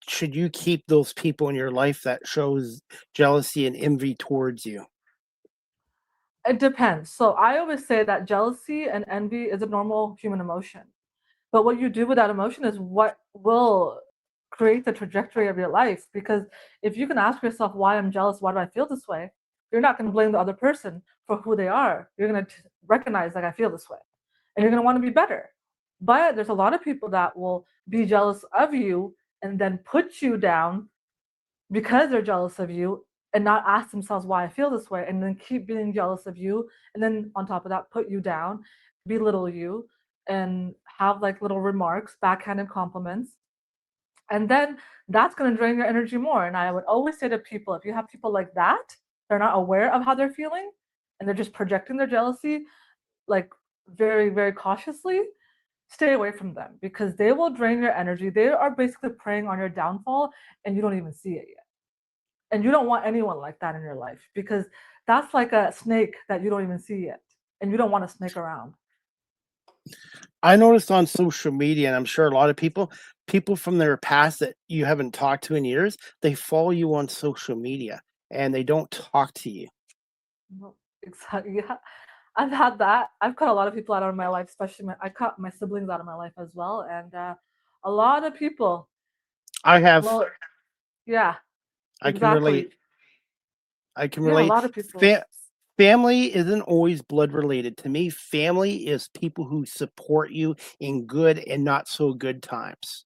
should you keep those people in your life that shows jealousy and envy towards you? It depends. So I always say that jealousy and envy is a normal human emotion. But what you do with that emotion is what will create the trajectory of your life. Because if you can ask yourself, why I'm jealous, why do I feel this way? You're not going to blame the other person for who they are. You're going to recognize, like, I feel this way. And you're going to want to be better. But there's a lot of people that will be jealous of you and then put you down because they're jealous of you and not ask themselves why I feel this way, and then keep being jealous of you, and then on top of that put you down, belittle you, and have like little remarks, backhanded compliments. And then that's going to drain your energy more. And I would always say to people, if you have people like that, they're not aware of how they're feeling and they're just projecting their jealousy, like, very, very cautiously, stay away from them because they will drain your energy. They are basically preying on your downfall and you don't even see it yet. And you don't want anyone like that in your life because that's like a snake that you don't even see yet. And you don't want a snake around. I noticed on social media, and I'm sure a lot of people from their past that you haven't talked to in years, they follow you on social media and they don't talk to you. Well, exactly. Yeah. I've had that. I've cut a lot of people out of my life, especially I cut my siblings out of my life as well. And a lot of people, I have, well, yeah, I can relate. exactly. I can Yeah, a relate. lot of people. Fa- Family isn't always blood related. To me, family is people who support you in good and not so good times.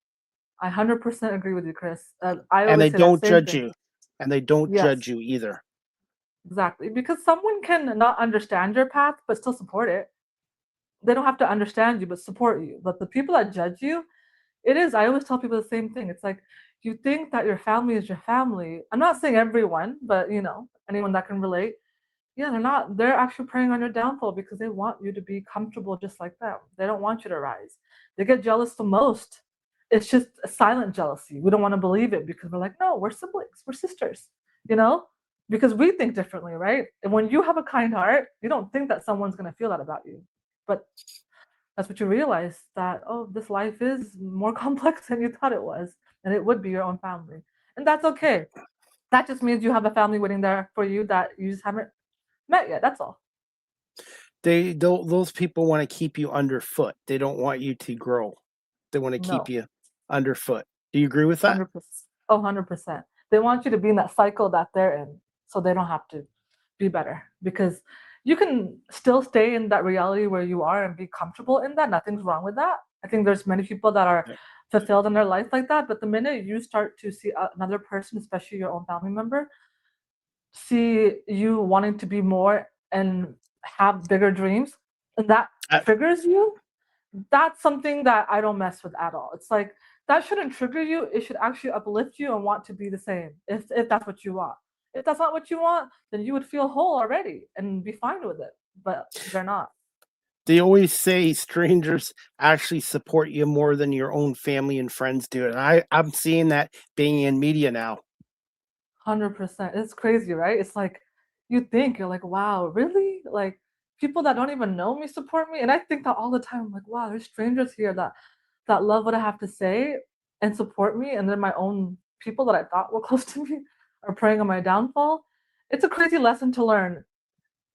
I 100% agree with you, Chris. I And they always say that don't same judge thing. you. And they don't judge Yes, you either. exactly. Because someone can not understand your path, but still support it. They don't have to understand you, but support you. But the people that judge you, I always tell people the same thing. It's like, you think that your family is your family. I'm not saying everyone, but anyone that can relate. Yeah, they're actually preying on your downfall because they want you to be comfortable just like them. They don't want you to rise. They get jealous the most. It's just a silent jealousy. We don't want to believe it because we're like, no, we're siblings, we're sisters, you know? Because we think differently, right? And when you have a kind heart, you don't think that someone's going to feel that about you. But that's what you realize, that, oh, this life is more complex than you thought it was. And it would be your own family. And that's okay. That just means you have a family waiting there for you that you just haven't met yet. That's all. Those people want to keep you underfoot. They don't want you to grow. They want to keep No, you underfoot. Do you agree with that? 100%. Oh, 100%. They want you to be in that cycle that they're in so they don't have to be better, because you can still stay in that reality where you are and be comfortable in that. Nothing's wrong with that. I think there's many people that are Yeah. fulfilled in their life like that. But the minute you start to see another person, especially your own family member, see you wanting to be more and have bigger dreams, and that I, triggers you, that's something that I don't mess with at all. It's like, that shouldn't trigger you. It should actually uplift you and want to be the same, if that's what you want. If that's not what you want, then you would feel whole already and be fine with it. But they're not. they always say strangers actually support you more than your own family and friends do. And I'm seeing that being in media now. 100%. It's crazy, right? It's like, you think you're like, wow, really? Like people that don't even know me support me. And I think that all the time. I'm like, wow, there's strangers here that love what I have to say and support me. And then my own people that I thought were close to me are preying on my downfall. It's a crazy lesson to learn.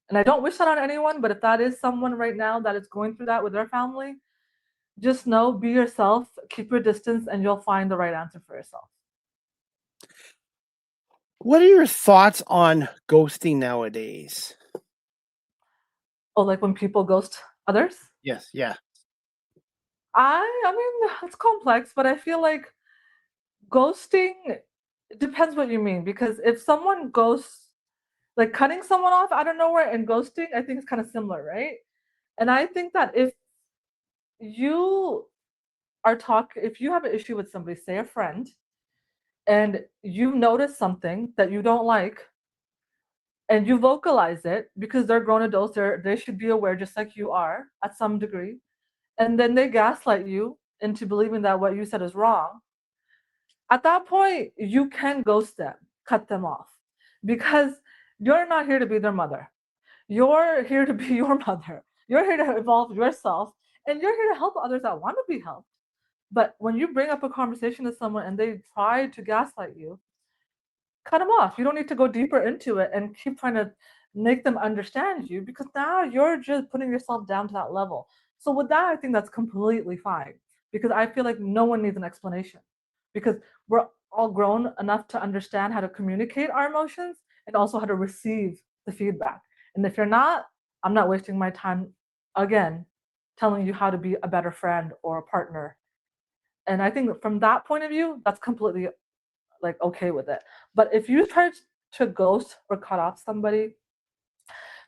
And I don't wish that on anyone, but if that is someone right now that is going through that with their family, just know, be yourself, keep your distance, and you'll find the right answer for yourself. What are your thoughts on ghosting nowadays? Oh, like when people ghost others? Yes, yeah. I mean, it's complex, but I feel like ghosting, it depends what you mean. Because if someone ghosts, like cutting someone off out of nowhere and ghosting, I think it's kind of similar, right? And I think that you if you have an issue with somebody, say a friend, and you notice something that you don't like, and you vocalize it because they're grown adults, they should be aware just like you are at some degree, and then they gaslight you into believing that what you said is wrong. At that point, you can ghost them, cut them off, because you're not here to be their mother. You're here to be your mother. You're here to evolve yourself, and you're here to help others that want to be helped. But when you bring up a conversation with someone and they try to gaslight you, cut them off. You don't need to go deeper into it and keep trying to make them understand you, because now you're just putting yourself down to that level. So with that, I think that's completely fine, because I feel like no one needs an explanation, because we're all grown enough to understand how to communicate our emotions and also how to receive the feedback. And if you're not, I'm not wasting my time again telling you how to be a better friend or a partner. And I think from that point of view, that's completely like okay with it. But if you try to ghost or cut off somebody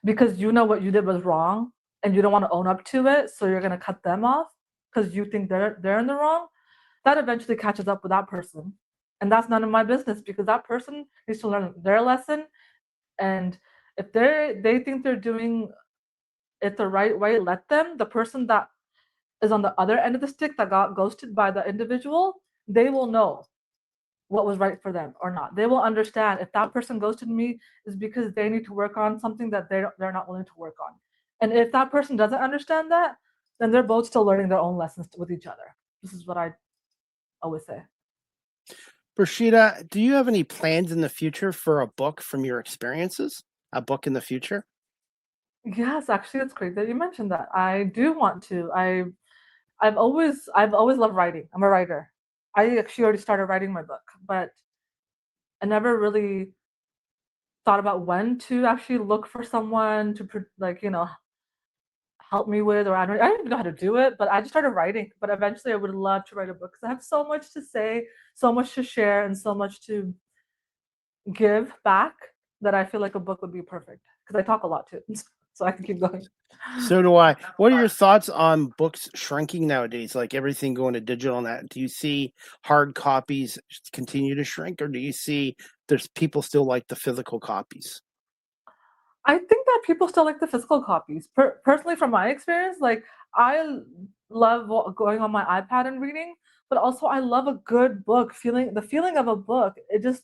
because you know what you did was wrong and you don't want to own up to it, so you're gonna cut them off because you think they're in the wrong, that eventually catches up with that person. And that's none of my business, because that person needs to learn their lesson. And if they think they're doing it the right way, let them. The person that is on the other end of the stick that got ghosted by the individual, they will know what was right for them or not. They will understand if that person ghosted me is because they need to work on something that they're not willing to work on. And if that person doesn't understand that, then they're both still learning their own lessons with each other. This is what I always say. Prashita, do you have any plans in the future for a book from your experiences? A book in the future? Yes, actually, it's great that you mentioned that. I do want to. I've always loved writing. I'm a writer. I actually already started writing my book, but I never really thought about when to actually look for someone to like help me with, or I don't even know how to do it, but I just started writing. But eventually I would love to write a book because I have so much to say, so much to share, and so much to give back, that I feel like a book would be perfect, because I talk a lot too. So I can keep going. So do I. What are your thoughts on books shrinking nowadays, like everything going to digital and that? Do you see hard copies continue to shrink, or do you see there's people still like the physical copies? I think that people still like the physical copies. Personally, from my experience, like I love going on my iPad and reading, but also I love a good book. The feeling of a book, it just,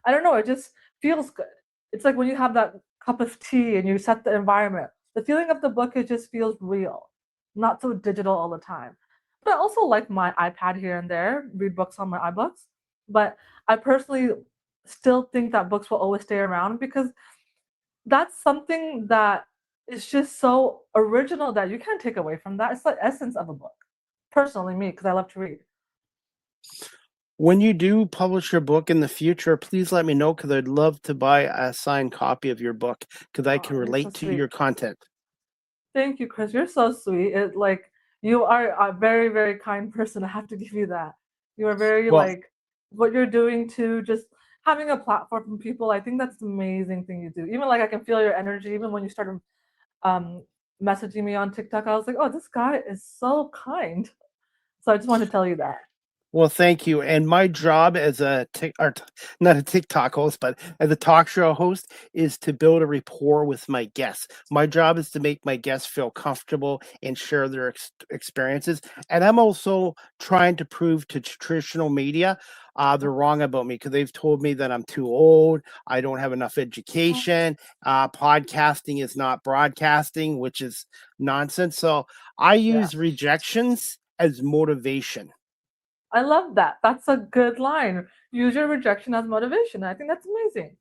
I don't know, it just feels good. It's like when you have that cup of tea and you set the environment. The feeling of the book, it just feels real, not so digital all the time. But I also like my iPad here and there, read books on my iBooks. But I personally still think that books will always stay around, because that's something that is just so original that you can't take away from that. It's the essence of a book. Personally, me, because I love to read. When you do publish your book in the future, please let me know, because I'd love to buy a signed copy of your book, because I can Oh, you're so relate to your sweet. content. Thank you, Chris. You're so sweet. It like you are a very, very kind person. I have to give you that. You are very Well, like what you're doing to just having a platform from people. I think that's an amazing thing you do. Even like I can feel your energy. Even when you started um, messaging me on TikTok, I was like, oh, this guy is so kind. So I just wanted to tell you that. Well, thank you. And my job as not a TikTok host, but as a talk show host, is to build a rapport with my guests. My job is to make my guests feel comfortable and share their experiences. And I'm also trying to prove to traditional media they're wrong about me because they've told me that I'm too old, I don't have enough education, podcasting is not broadcasting, which is nonsense. So I Yeah. use rejections as motivation. I love that. That's a good line. Use your rejection as motivation. I think that's amazing.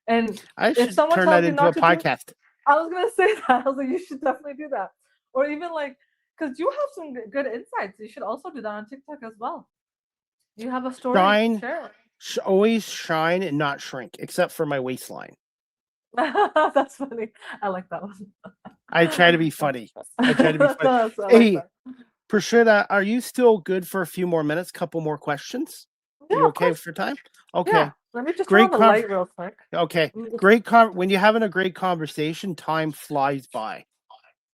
And I if should someone turn that tells you into a not to do, podcast. I was gonna say that. I was like, you should definitely do that. Or even like, because you have some good insights. You should also do that on TikTok as well. You have a story, Shine, share always shine and not shrink, except for my waistline. it. That's funny. I like that one. I try to be funny. I try to be funny. I like Hey, that. Prashita, are you still good for a few more minutes? Couple more questions? Are Yeah, you of okay course. for time? Yeah. Okay. Let me just turn on Great the con. light real quick. Okay. Let me just- Great con. When you're having a great conversation, time flies by.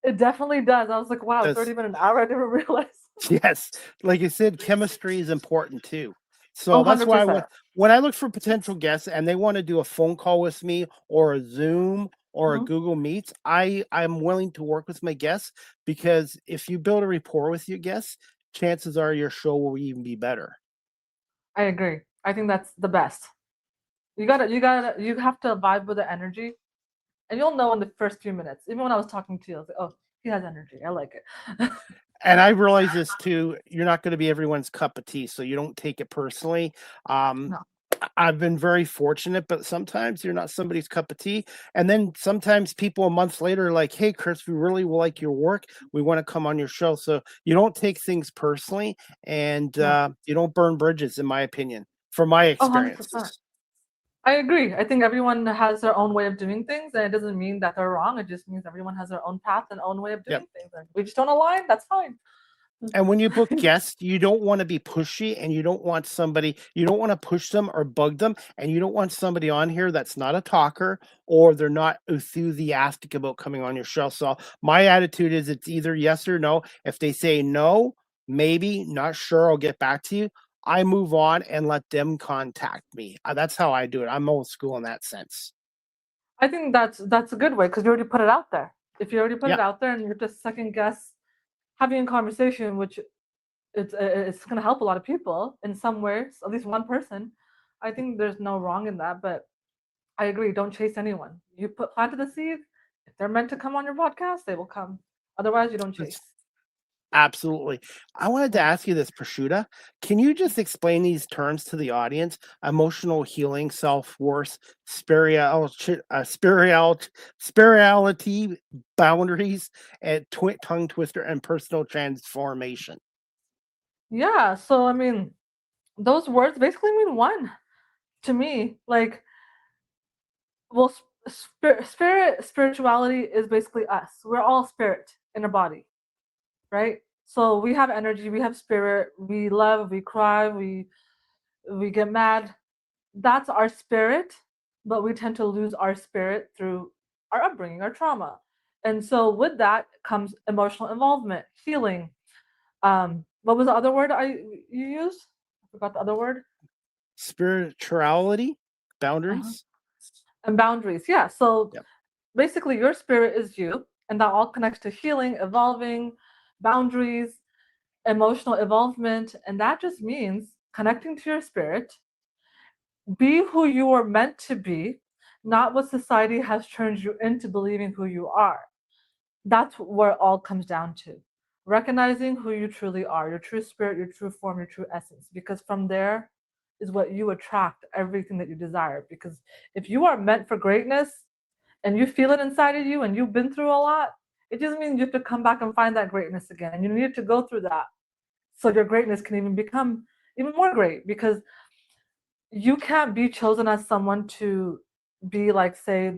It definitely does. I was like, wow, it's already Does been an hour. I didn't realize. Yes, like I said, chemistry is important too. Oh, So that's why 100%. when I look for potential guests and they want to do a phone call with me or a Zoom or a Mhm. Google Meets, I'm willing to work with my guests because if you build a rapport with your guests, chances are your show will even be better. I agree. I think that's the best. You have to vibe with the energy, and you'll know in the first few minutes. Even when I was talking to you, I was like, oh, he has energy. I like it. And I realize this too, you're not going to be everyone's cup of tea, so you don't take it personally. Um, No. I've been very fortunate, but sometimes you're not somebody's cup of tea. And then sometimes people a month later are like, hey, Chris, we really like your work. We want to come on your show. So you don't take things personally and No. you don't burn bridges, in my opinion, from my Oh, 100%. experiences. I agree. I think everyone has their own way of doing things, and it doesn't mean that they're wrong. It just means everyone has their own path and own way of Yep. doing things. And we just don't align. That's fine. And when you book guests, you don't want to be pushy and you don't want to push them or bug them. And you don't want somebody on here that's not a talker or they're not enthusiastic about coming on your show. So my attitude is it's either yes or no. If they say no, maybe, not sure, I'll get back to you. I move on and let them contact me. That's how I do it. I'm old school in that sense. I think that's a good way because you already put it out there. If you already put Yeah. it out there and you're just second guess having a conversation, which it's going to help a lot of people in some ways, at least one person. I think there's no wrong in that, but I agree. Don't chase anyone. You planted the seed. If they're meant to come on your podcast, they will come. Otherwise, you don't chase. Absolutely. I wanted to Yeah. ask you this, Prosciutto. Can you just explain these terms to the audience? Emotional healing, self-worth, spirituality, boundaries, and tongue twister, and personal transformation. Yeah. So I mean, those words basically mean one to me. Like, well, spirituality is basically us. We're all spirit in a body, right? So we have energy, we have spirit, we love, we cry, we get mad. That's our spirit, but we tend to lose our spirit through our upbringing, our trauma. And so with that comes emotional involvement, healing. What was the other word you used? I forgot the other word. Spirituality, Uh-huh. boundaries. And boundaries. Yeah. So Yep. basically your spirit is you, and that all connects to healing, evolving, boundaries, emotional involvement, and that just means connecting to your spirit. Be who you are meant to be, not what society has turned you into believing who you are. That's where it all comes down to. Recognizing who you truly are, your true spirit, your true form, your true essence, because from there is what you attract everything that you desire. Because if you are meant for greatness and you feel it inside of you and you've been through a lot, it just means you have to come back and find that greatness again. And you need to go through that so your greatness can even become even more great, because you can't be chosen as someone to be like, say,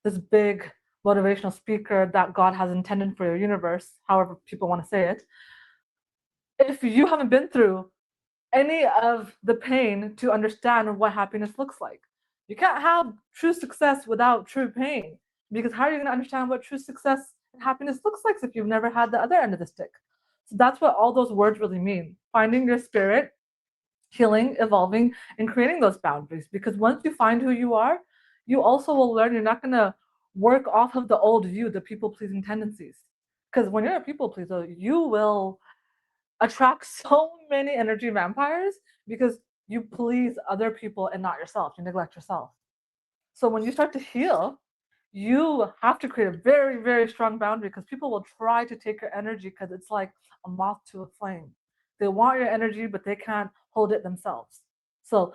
this big motivational speaker that God has intended for your universe, however people want to say it, if you haven't been through any of the pain to understand what happiness looks like. You can't have true success without true pain, because how are you going to understand what true success and happiness looks like if you've never had the other end of the stick? So that's what all those words really mean. Finding your spirit healing, evolving, and creating those boundaries. Because once you find who you are, you also will learn you're not going to work off of the old you, the people pleasing tendencies. Because when you're a people pleaser, you will attract so many energy vampires because you please other people and not yourself. You neglect yourself. So when you start to heal, you have to create a very, very strong boundary because people will try to take your energy because it's like a moth to a flame. They want your energy, but they can't hold it themselves. So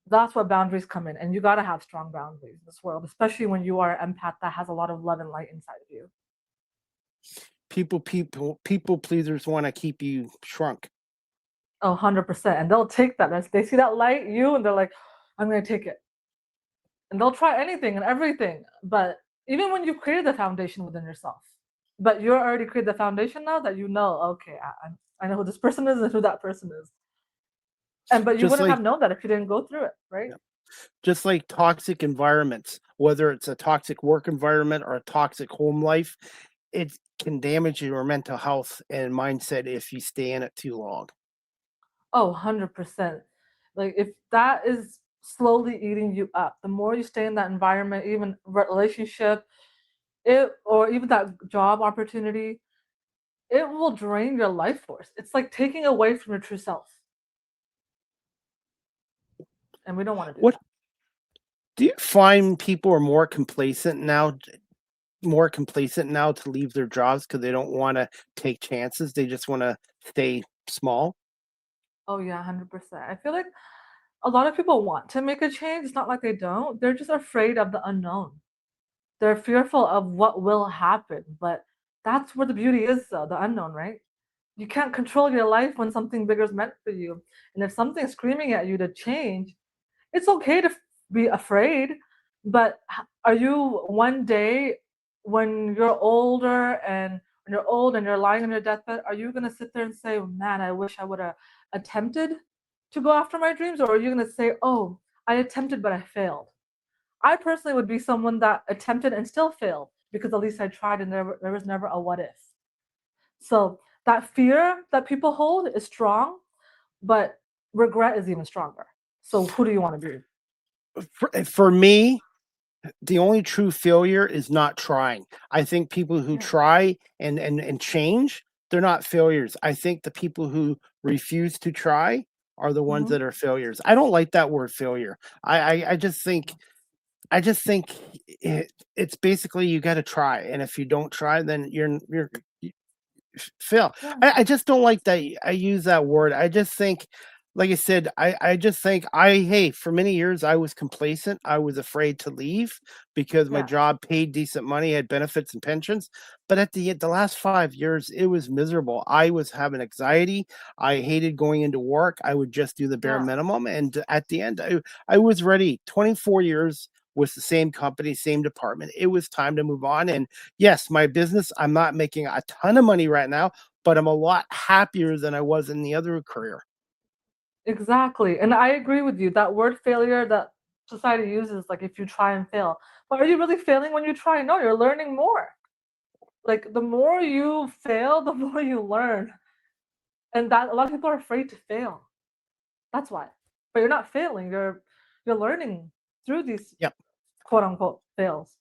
that's where boundaries come in. And you got to have strong boundaries in this world, especially when you are an empath that has a lot of love and light inside of you. People pleasers want to keep you shrunk. Oh, 100%. And they'll take that. They see that light, you, and they're like, I'm going to take it. And they'll try anything and everything. But even when you've created the foundation within yourself, but you're already created the foundation now that you know, okay, I know who this person is and who that person is. But you Just wouldn't like have known that if you didn't go through it, right? just like toxic environments, whether it's a toxic work environment or a toxic home life, it can damage your mental health and mindset if you stay in it too long. Oh, 100%. Like if that is slowly eating you up, the more you stay in that environment, even relationship, or even that job opportunity, it will drain your life force. It's like taking away from your true self. And we don't want to do What that. do you find people are more complacent now to leave their jobs because they don't want to take chances? They just want to stay small. Oh yeah, 100%. I feel like a lot of people want to make a change. It's not like they don't. They're just afraid of the unknown. They're fearful of what will happen. But that's where the beauty is, though, the unknown, right? You can't control your life when something bigger is meant for you. And if something's screaming at you to change, it's okay to be afraid. But are you one day when you're older and when you're old and you're lying on your deathbed, are you going to sit there and say, man, I wish I would have attempted to go after my dreams? Or are you going to say, oh, I attempted, but I failed? I personally would be someone that attempted and still failed because at least I tried and there was never a what if. So that fear that people hold is strong, but regret is even stronger. So who do you want to be? For me, the only true failure is not trying. I think people who Yeah. try and change, they're not failures. I think the people who refuse to try are the ones Hmm. that are failures. I don't like that word failure. I just think it's basically you got to try, and if you don't try, then you're fail. Yeah. I just don't like that I use that word. I just think, like I said, I just think hey, for many years I was complacent. I was afraid to leave because my Yeah. job paid decent money, had benefits and pensions. But at the last 5 years, it was miserable. I was having anxiety. I hated going into work. I would just do the bare Yeah. minimum. And at the end, I was ready. 24 years with the same company, same department. It was time to move on. And yes, my business, I'm not making a ton of money right now, but I'm a lot happier than I was in the other career. Exactly. And I agree with you. That word failure that society uses, like if you try and fail. But are you really failing when you try? No, you're learning more. Like the more you fail, the more you learn. And that a lot of people are afraid to fail. That's why. But you're not failing. You're learning through these Yep, quote unquote fails.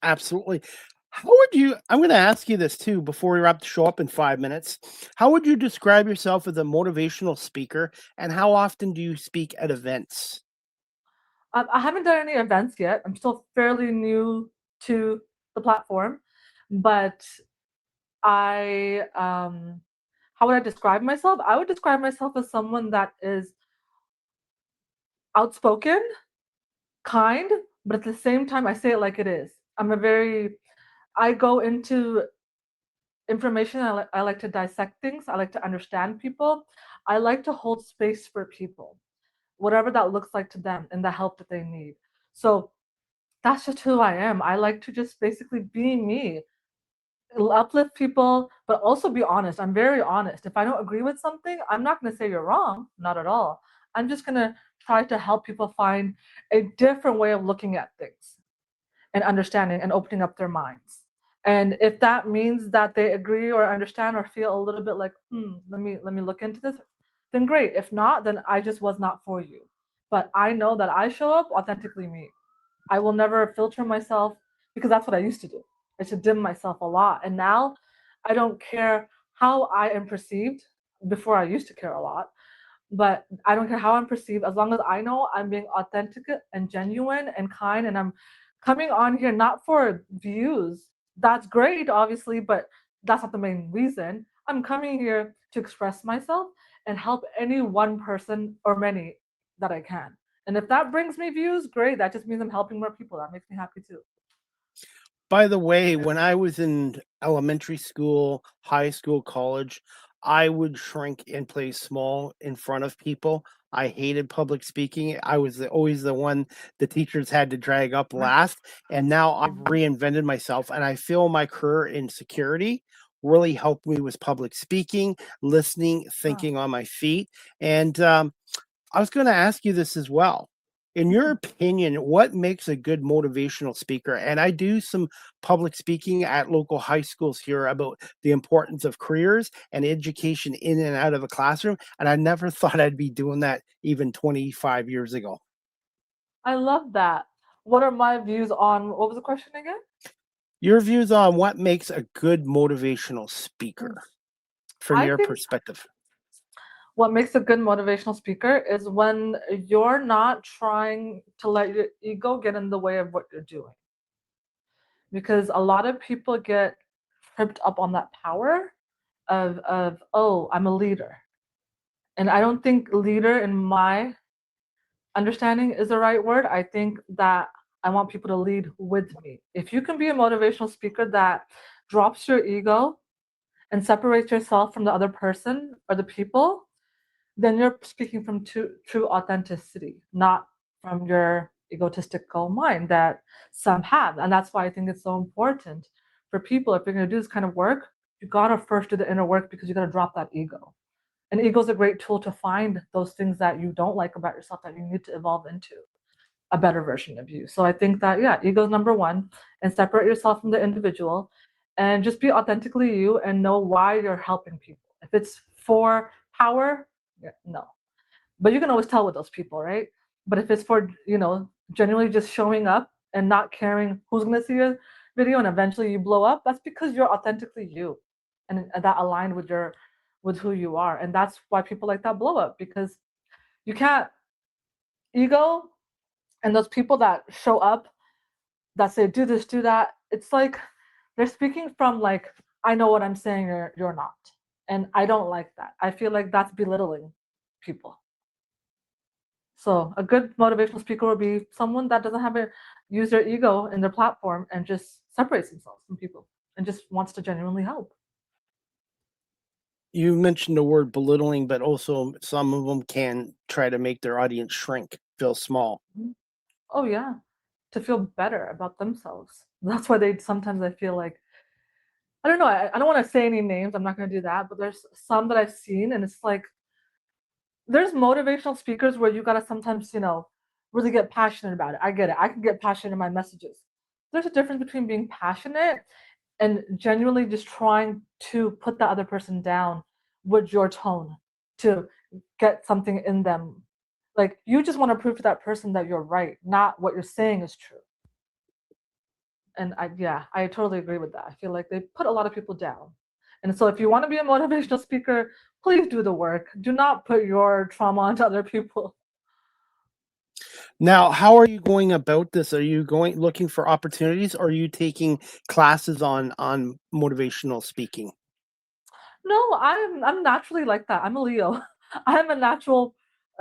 absolutely. How would you I'm gonna ask you this too before we wrap the show up in 5 minutes. How would you describe yourself as a motivational speaker, and how often do you speak at events? I haven't done any events yet. I'm still fairly new to the platform, but I how would I describe myself? I would describe myself as someone that is outspoken, kind, but at the same time I say it like it is. I go into information. I like to dissect things. I like to understand people. I like to hold space for people, whatever that looks like to them and the help that they need. So that's just who I am. I like to just basically be me, uplift people, but also be honest. I'm very honest. If I don't agree with something, I'm not going to say you're wrong, not at all. I'm just going to try to help people find a different way of looking at things and understanding and opening up their minds. And if that means that they agree or understand or feel a little bit like, let me look into this, then great. If not, then I just was not for you. But I know that I show up authentically me. I will never filter myself because that's what I used to do. I used to dim myself a lot. And now I don't care how I am perceived. Before I used to care a lot, but I don't care how I'm perceived as long as I know I'm being authentic and genuine and kind, and I'm coming on here not for views. That's great, obviously, but that's not the main reason. I'm coming here to express myself and help any one person or many that I can. And if that brings me views, great. That just means I'm helping more people. That makes me happy too. By the way, when I was in elementary school, high school, college, I would shrink and play small in front of people. I hated public speaking. I was always the one the teachers had to drag up last. And now I've reinvented myself, and I feel my career in security really helped me with public speaking, listening, thinking on my feet. And I was going to ask you this as well. In your opinion, what makes a good motivational speaker? And I do some public speaking at local high schools here about the importance of careers and education in and out of a classroom. And I never thought I'd be doing that even 25 years ago. I love that. What are my views on what was the question again? Your views on what makes a good motivational speaker from I your think perspective. what makes a good motivational speaker is when you're not trying to let your ego get in the way of what you're doing. Because a lot of people get tripped up on that power of oh, I'm a leader. And I don't think leader in my understanding is the right word. I think that I want people to lead with me. If you can be a motivational speaker that drops your ego and separates yourself from the other person or the people, then you're speaking from true authenticity, not from your egotistical mind that some have. And that's why I think it's so important for people, if you're going to do this kind of work, you got to first do the inner work because you got to drop that ego. And ego is a great tool to find those things that you don't like about yourself that you need to evolve into a better version of you. So I think that, yeah, ego is number one, and separate yourself from the individual and just be authentically you and know why you're helping people. If it's for power, yeah, no. But you can always tell with those people, right? But if it's for, genuinely just showing up and not caring who's going to see your video and eventually you blow up, that's because you're authentically you and that aligned with who you are. And that's why people like that blow up, because you can't ego and those people that show up that say do this, do that, it's like they're speaking from like, I know what I'm saying, you're not. And I don't like that. I feel like that's belittling people. So a good motivational speaker would be someone that doesn't have to use their ego in their platform and just separates themselves from people and just wants to genuinely help. You mentioned the word belittling, but also some of them can try to make their audience shrink, feel small. Oh yeah, to feel better about themselves. That's why they sometimes I feel like I don't know. I don't want to say any names. I'm not going to do that. But there's some that I've seen, and it's like there's motivational speakers where you gotta sometimes, really get passionate about it. I get it. I can get passionate in my messages. There's a difference between being passionate and genuinely just trying to put the other person down with your tone to get something in them. Like you just want to prove to that person that you're right, not what you're saying is true. And I totally agree with that. I feel like they put a lot of people down. And so if you want to be a motivational speaker, please do the work. Do not put your trauma onto other people. Now, how are you going about this? Are you looking for opportunities, or are you taking classes on motivational speaking? No, I'm naturally like that. I'm a Leo. I'm a natural.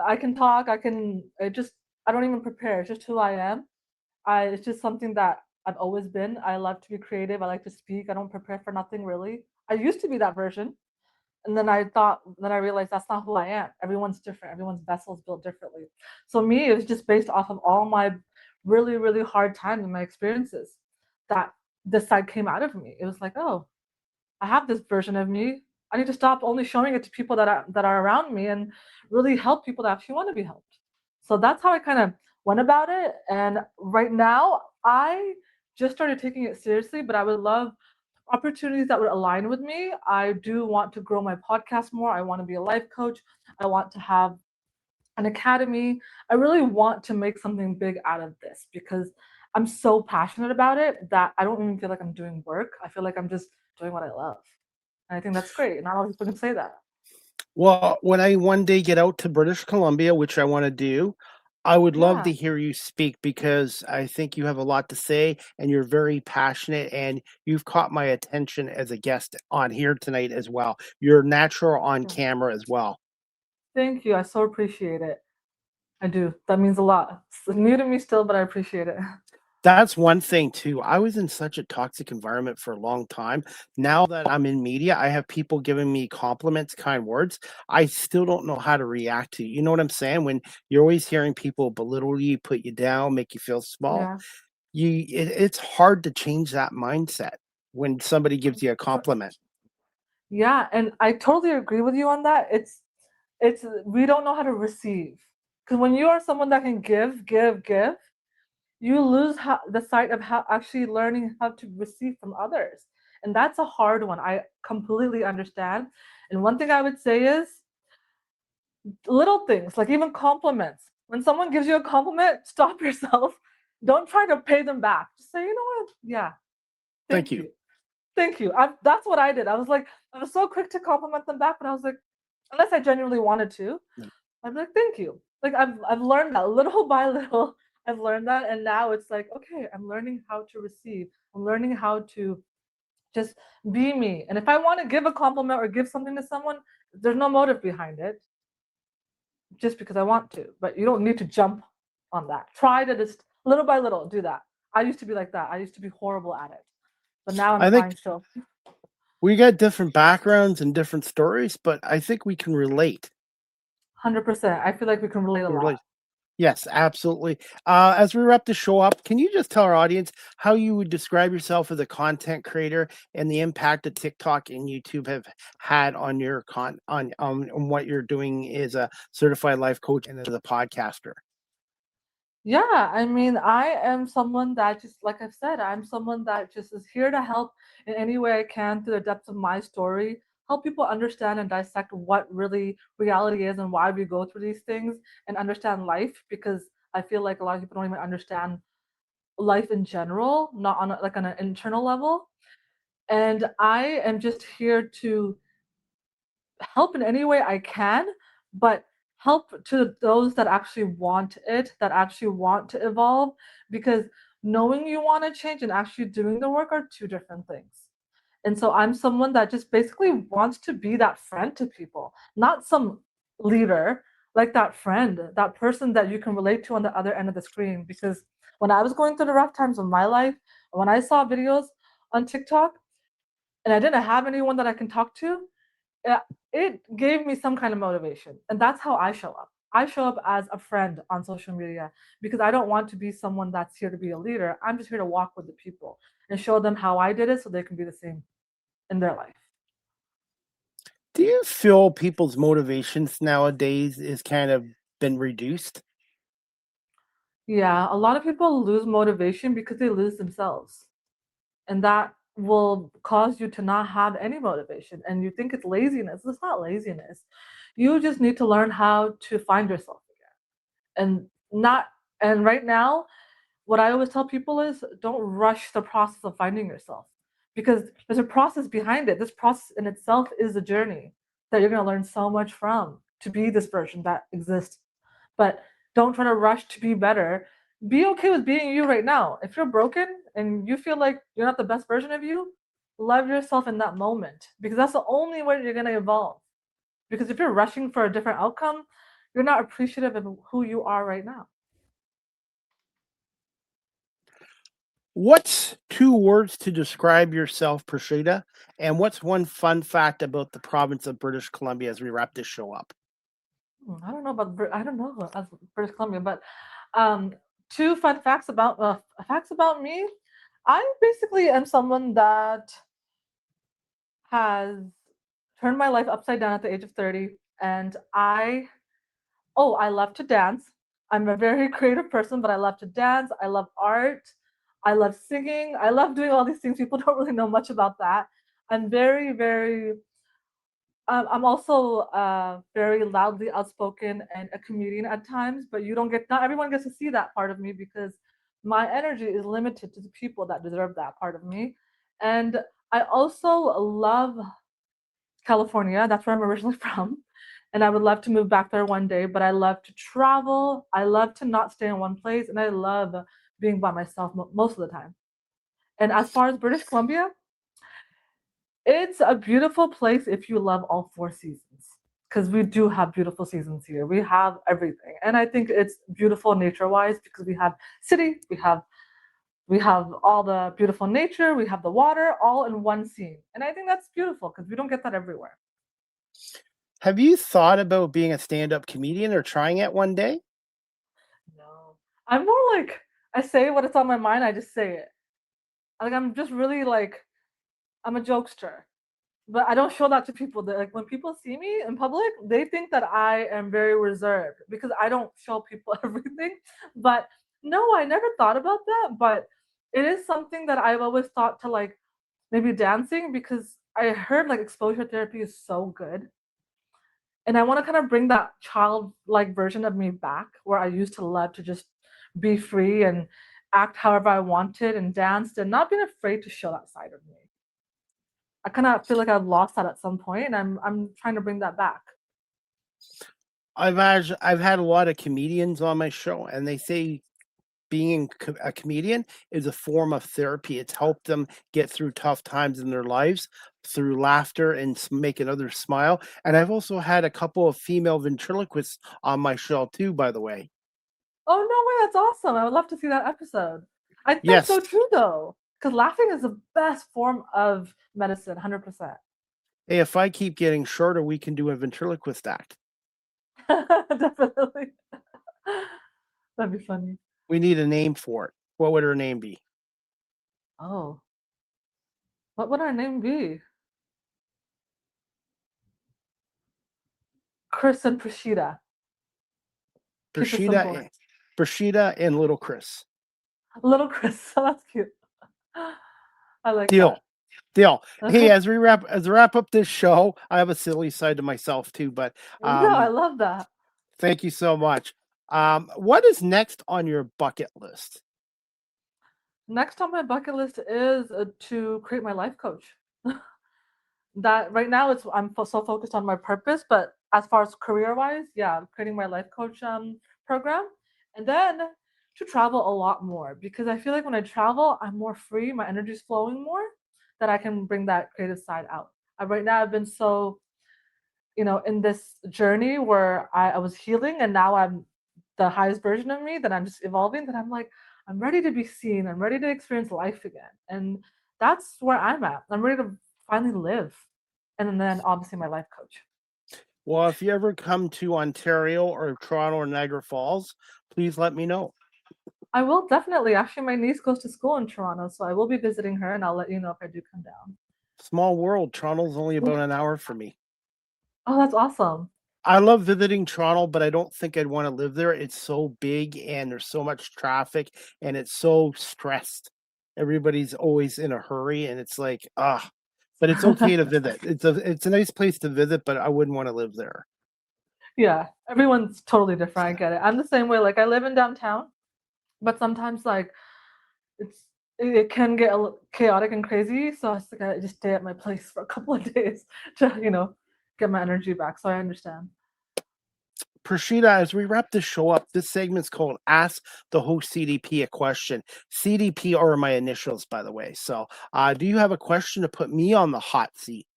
I can talk. I don't even prepare. It's just who I am. It's just something that I've always been. I love to be creative. I like to speak. I don't prepare for nothing really. I used to be that version. And then I realized that's not who I am. Everyone's different. Everyone's vessel is built differently. So me, it was just based off of all my really, really hard times and my experiences that this side came out of me. It was like, oh, I have this version of me. I need to stop only showing it to people that are around me and really help people that actually want to be helped. So that's how I kind of went about it. And right now, I just started taking it seriously, but I would love opportunities that would align with me. I do want to grow my podcast more. I want to be a life coach. I want to have an academy. I really want to make something big out of this because I'm so passionate about it that I don't even feel like I'm doing work. I feel like I'm just doing what I love. And I think that's great. Not all people can say that. Well, when I one day get out to British Columbia, which I want to do, I would love Yeah. to hear you speak because I think you have a lot to say and you're very passionate and you've caught my attention as a guest on here tonight as well. You're natural on Yeah. camera as well. Thank you. I so appreciate it. I do. That means a lot. It's new to me still, but I appreciate it. That's one thing too. I was in such a toxic environment for a long time. Now that I'm in media, I have people giving me compliments, kind words. I still don't know how to react to. You know what I'm saying? When you're always hearing people belittle you, put you down, make you feel small, Yeah. it's hard to change that mindset when somebody gives you a compliment. Yeah, and I totally agree with you on that. It's we don't know how to receive. Because when you are someone that can give, you lose the sight of how actually learning how to receive from others. And that's a hard one. I completely understand. And one thing I would say is little things, like even compliments. When someone gives you a compliment, stop yourself. Don't try to pay them back. Just say, you know what? Yeah, Thank thank you. you. Thank you. That's what I did. I was like, I was so quick to compliment them back, but I was like, unless I genuinely wanted to, I'd be like, thank you. Like I've learned that little by little. I've learned that, and now it's like, okay, I'm learning how to receive. I'm learning how to just be me. And if I want to give a compliment or give something to someone, there's no motive behind it, just because I want to. But you don't need to jump on that. Try to just little by little do that. I used to be like that. I used to be horrible at it, but now I'm I think trying to. we got different backgrounds and different stories, but I think we can relate. 100%. I feel like we can relate a lot. Relate. Yes, absolutely. As we wrap the show up, can you just tell our audience how you would describe yourself as a content creator and the impact that TikTok and YouTube have had on your on what you're doing as a certified life coach and as a podcaster? Yeah, I mean, I am someone that just, like I've said, I'm someone that just is here to help in any way I can through the depths of my story, help people understand and dissect what really reality is and why we go through these things and understand life because I feel like a lot of people don't even understand life in general, not on like on an internal level. And I am just here to help in any way I can, but help to those that actually want it, that actually want to evolve, because knowing you want to change and actually doing the work are two different things. And so I'm someone that just basically wants to be that friend to people, not some leader, like that friend, that person that you can relate to on the other end of the screen. Because when I was going through the rough times of my life, when I saw videos on TikTok and I didn't have anyone that I can talk to, uh, it gave me some kind of motivation. And that's how I show up. I show up as a friend on social media because I don't want to be someone that's here to be a leader. I'm just here to walk with the people and show them how I did it so they can be the same in their life. Do you feel people's motivations nowadays is kind of been reduced? Yeah, a lot of people lose motivation because they lose themselves. And that will cause you to not have any motivation. And you think it's laziness. It's not laziness. You just need to learn how to find yourself again. Not and right now, what I always tell people is don't rush the process of finding yourself because there's a process behind it. This process in itself is a journey that you're going to learn so much from to be this version that exists. But don't try to rush to be better. Be okay with being you right now. If you're broken and you feel like you're not the best version of you, love yourself in that moment because that's the only way you're going to evolve. Because if you're rushing for a different outcome, you're not appreciative of who you are right now. What's two words to describe yourself, Prashita? And what's one fun fact about the province of British Columbia as we wrap this show up? I don't know about I don't know as British Columbia, but um, two fun facts about me. I basically am someone that has turned my life upside down at the age of 30, and I love to dance. I'm a very creative person, but I love to dance. I love art. I love singing. I love doing all these things. People don't really know much about that. I'm very, very I'm also very loudly outspoken and a comedian at times, but not everyone gets to see that part of me because my energy is limited to the people that deserve that part of me. And I also love California. That's where I'm originally from. And I would love to move back there one day, but I love to travel. I love to not stay in one place, and I love being by myself most of the time. And as far as British Columbia, it's a beautiful place if you love all four seasons. Because we do have beautiful seasons here. We have everything. And I think it's beautiful nature wise because we have city, we have all the beautiful nature, we have the water all in one scene. And I think that's beautiful because we don't get that everywhere. Have you thought about being a stand-up comedian or trying it one day? No. I'm more like I say what it's on my mind, I just say it. Like I'm just really like I'm a jokester. But I don't show that to people. Like when people see me in public, they think that I am very reserved because I don't show people everything. But no, I never thought about that. But it is something that I've always thought to like maybe dancing because I heard like exposure therapy is so good. And I want to kind of bring that childlike version of me back where I used to love to just be free and act however I wanted and danced and not being afraid to show that side of me. I kind of feel like I've lost that at some point, and I'm trying to bring that back. I've had a lot of comedians on my show, and they say being a comedian is a form of therapy. It's helped them get through tough times in their lives through laughter and making others smile. And I've also had a couple of female ventriloquists on my show too, by the way. Oh no way, that's awesome! I would love to see that episode. I think that's Yes. so true though, because laughing is the best form of medicine, 100%. Hey, if I keep getting shorter, we can do a ventriloquist act. Definitely, that'd be funny. We need a name for it. What would her name be? Oh, what would our name be? Chris and Prashita. Keep it simple. Prashita and Little Chris. Little Chris, that's cute. I like Deal. that. Deal. Hey, Okay. as we wrap up this show, I have a silly side to myself too, but No, I love that. thank you so much. What is next on your bucket list? Next on my bucket list is to create my life coach. That right now so focused on my purpose, but as far as career wise, yeah, I'm creating my life coach program, and then to travel a lot more because I feel like when I travel, I'm more free, my energy's flowing more, that I can bring that creative side out. Right now, I've been so in this journey where I was healing, and now I'm the highest version of me that I'm just evolving. That I'm like I'm ready to be seen. I'm ready to experience life again, and that's where I'm at. I'm ready to finally live. And then obviously my life coach. Well, if you ever come to Ontario or Toronto or Niagara Falls, please let me know. I will definitely. Actually, my niece goes to school in Toronto, so I will be visiting her, and I'll let you know if I do come down. Small world. Toronto's only about an hour from me. Oh, that's awesome. I love visiting Toronto, but I don't think I'd want to live there. It's so big and there's so much traffic and it's so stressed. Everybody's always in a hurry and it's like, but it's okay to visit. It's a nice place to visit, but I wouldn't want to live there. Yeah, everyone's totally different. I get it. I'm the same way. Like I live in downtown, but sometimes like it can get a little chaotic and crazy. So I just stay at my place for a couple of days to get my energy back. So I understand. Prashita, as we wrap this show up, this segment's called Ask the Host CDP a Question. CDP are my initials, by the way. So do you have a question to put me on the hot seat?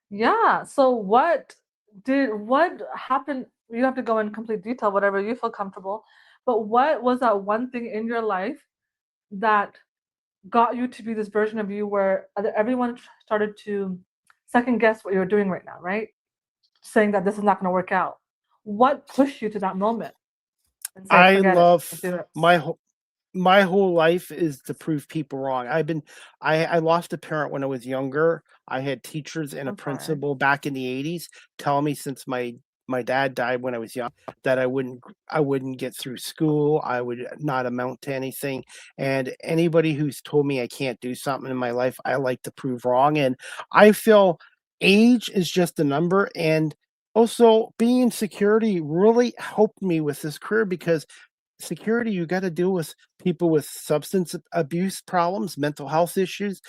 Yeah. So what happened? You have to go in complete detail, whatever you feel comfortable. But what was that one thing in your life that got you to be this version of you where everyone started to second guess what you're doing right now, right? Saying that this is not going to work out. What pushed you to that moment? And say, I forget love it. Do it. my whole life is to prove people wrong. I lost a parent when I was younger. I had teachers and a I'm sorry. principal back in the 80s tell me since my dad died when I was young that I wouldn't get through school. I would not amount to anything. And anybody who's told me I can't do something in my life, I like to prove wrong. And I feel age is just a number. And also, being in security really helped me with this career because security, you got to deal with people with substance abuse problems, mental health issues,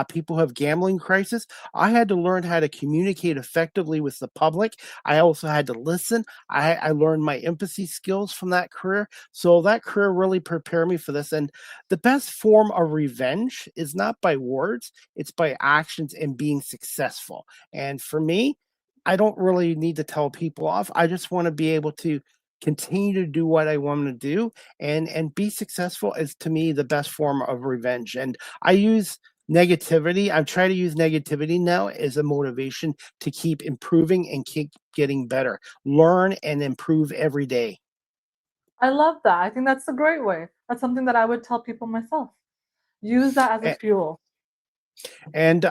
people who have gambling crisis. I had to learn how to communicate effectively with the public. I also had to listen. I learned my empathy skills from that career. So that career really prepared me for this. And the best form of revenge is not by words, it's by actions and being successful. And for me, I don't really need to tell people off. I just want to be able to continue to do what I want to do and be successful is to me the best form of revenge. And I use negativity. I'm trying to use negativity now as a motivation to keep improving and keep getting better. Learn and improve every day. I love that. I think that's a great way. That's something that I would tell people myself. Use that as a fuel. And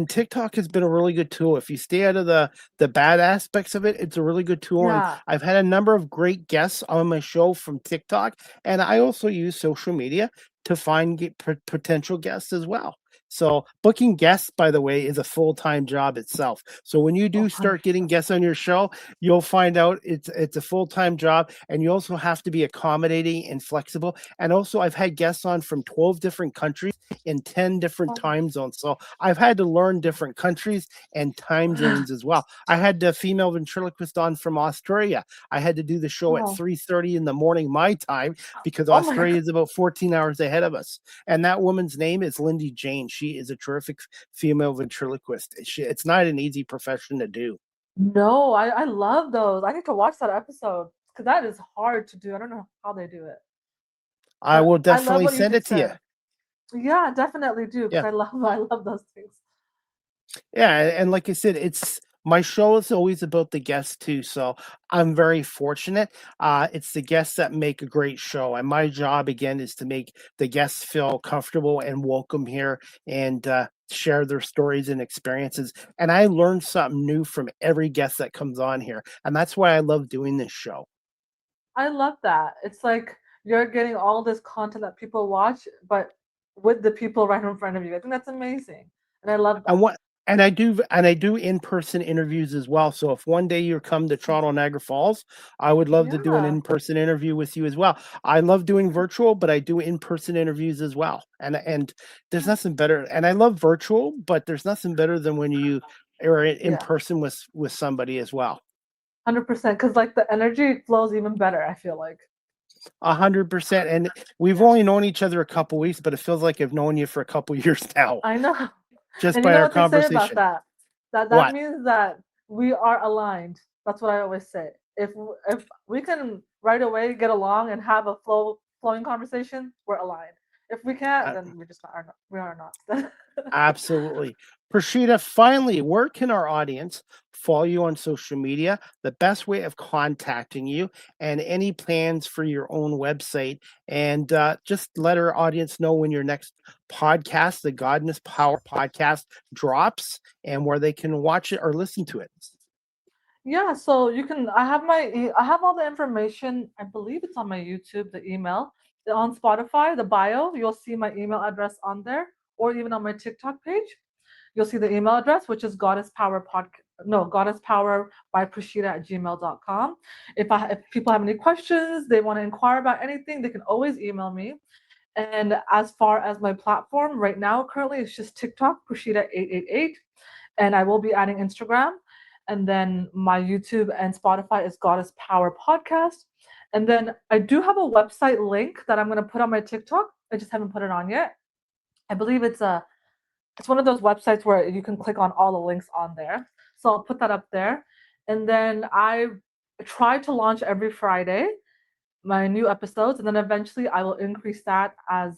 TikTok has been a really good tool. If you stay out of the bad aspects of it, it's a really good tool. And Yeah. I've had a number of great guests on my show from TikTok, and I also use social media to find potential guests as well. So booking guests, by the way, is a full-time job itself. So when you Oh, do start getting 100%. guests on your show, you'll find out it's a full-time job, and you also have to be accommodating and flexible. And also, I've had guests on from 12 different countries in 10 different Oh, time zones. So I've had to learn different countries and time zones as well. I had the female ventriloquist on from Australia. I had to do the show at oh, 3:30 in the morning my time because oh my Australia God. is about 14 hours ahead of us. And that woman's name is Lindy Jane. She is a terrific female ventriloquist. It's not an easy profession to do. No, I love those. I need to watch that episode because that is hard to do. I don't know how they do it, I but will I love definitely what you send it just to you. said. Yeah, definitely do because Yeah. I love those things. Yeah, and like I said, it's my show is always about the guests too, so I'm very fortunate. It's the guests that make a great show, and my job again is to make the guests feel comfortable and welcome here, and share their stories and experiences. And I learn something new from every guest that comes on here, and that's why I love doing this show. I love that. It's like you're getting all this content that people watch, but with the people right in front of you. I think that's amazing, and I love And that. what and I do in-person interviews as well. So if one day you come to Toronto, Niagara Falls, I would love to do an Yeah. in-person interview with you as well. I love doing virtual, but I do in-person interviews as well. And there's nothing better. And I love virtual, but there's nothing better than when you are in Yeah. person with somebody as well. 100%. Because like the energy flows even better, I feel like. 100%. And we've Yeah. only known each other a couple weeks, but it feels like I've known you for a couple years now, I know. just And you by know our what they say about conversation. that? That What? means that we are aligned. That's what I always say. If we can right away get along and have a flowing conversation, we're aligned. If we can't, Uh, then we are not. Absolutely. Prashita, finally, where can our audience follow you on social media? The best way of contacting you, and any plans for your own website. And just let our audience know when your next podcast, the Godness Power podcast, drops and where they can watch it or listen to it. Yeah, so you can. I have all the information. I believe it's on my YouTube, the email, on Spotify, the bio. You'll see my email address on there, or even on my TikTok page. You'll see the email address, which is Goddess Power Goddess Power by Prashita at gmail.com. If people have any questions, they want to inquire about anything, they can always email me. And as far as my platform right now, currently it's just TikTok, Prashita888, and I will be adding Instagram. And then my YouTube and Spotify is Goddess Power Podcast. And then I do have a website link that I'm going to put on my TikTok. I just haven't put it on yet. I believe it's one of those websites where you can click on all the links on there. So I'll put that up there. And then I try to launch every Friday my new episodes, and then eventually I will increase that as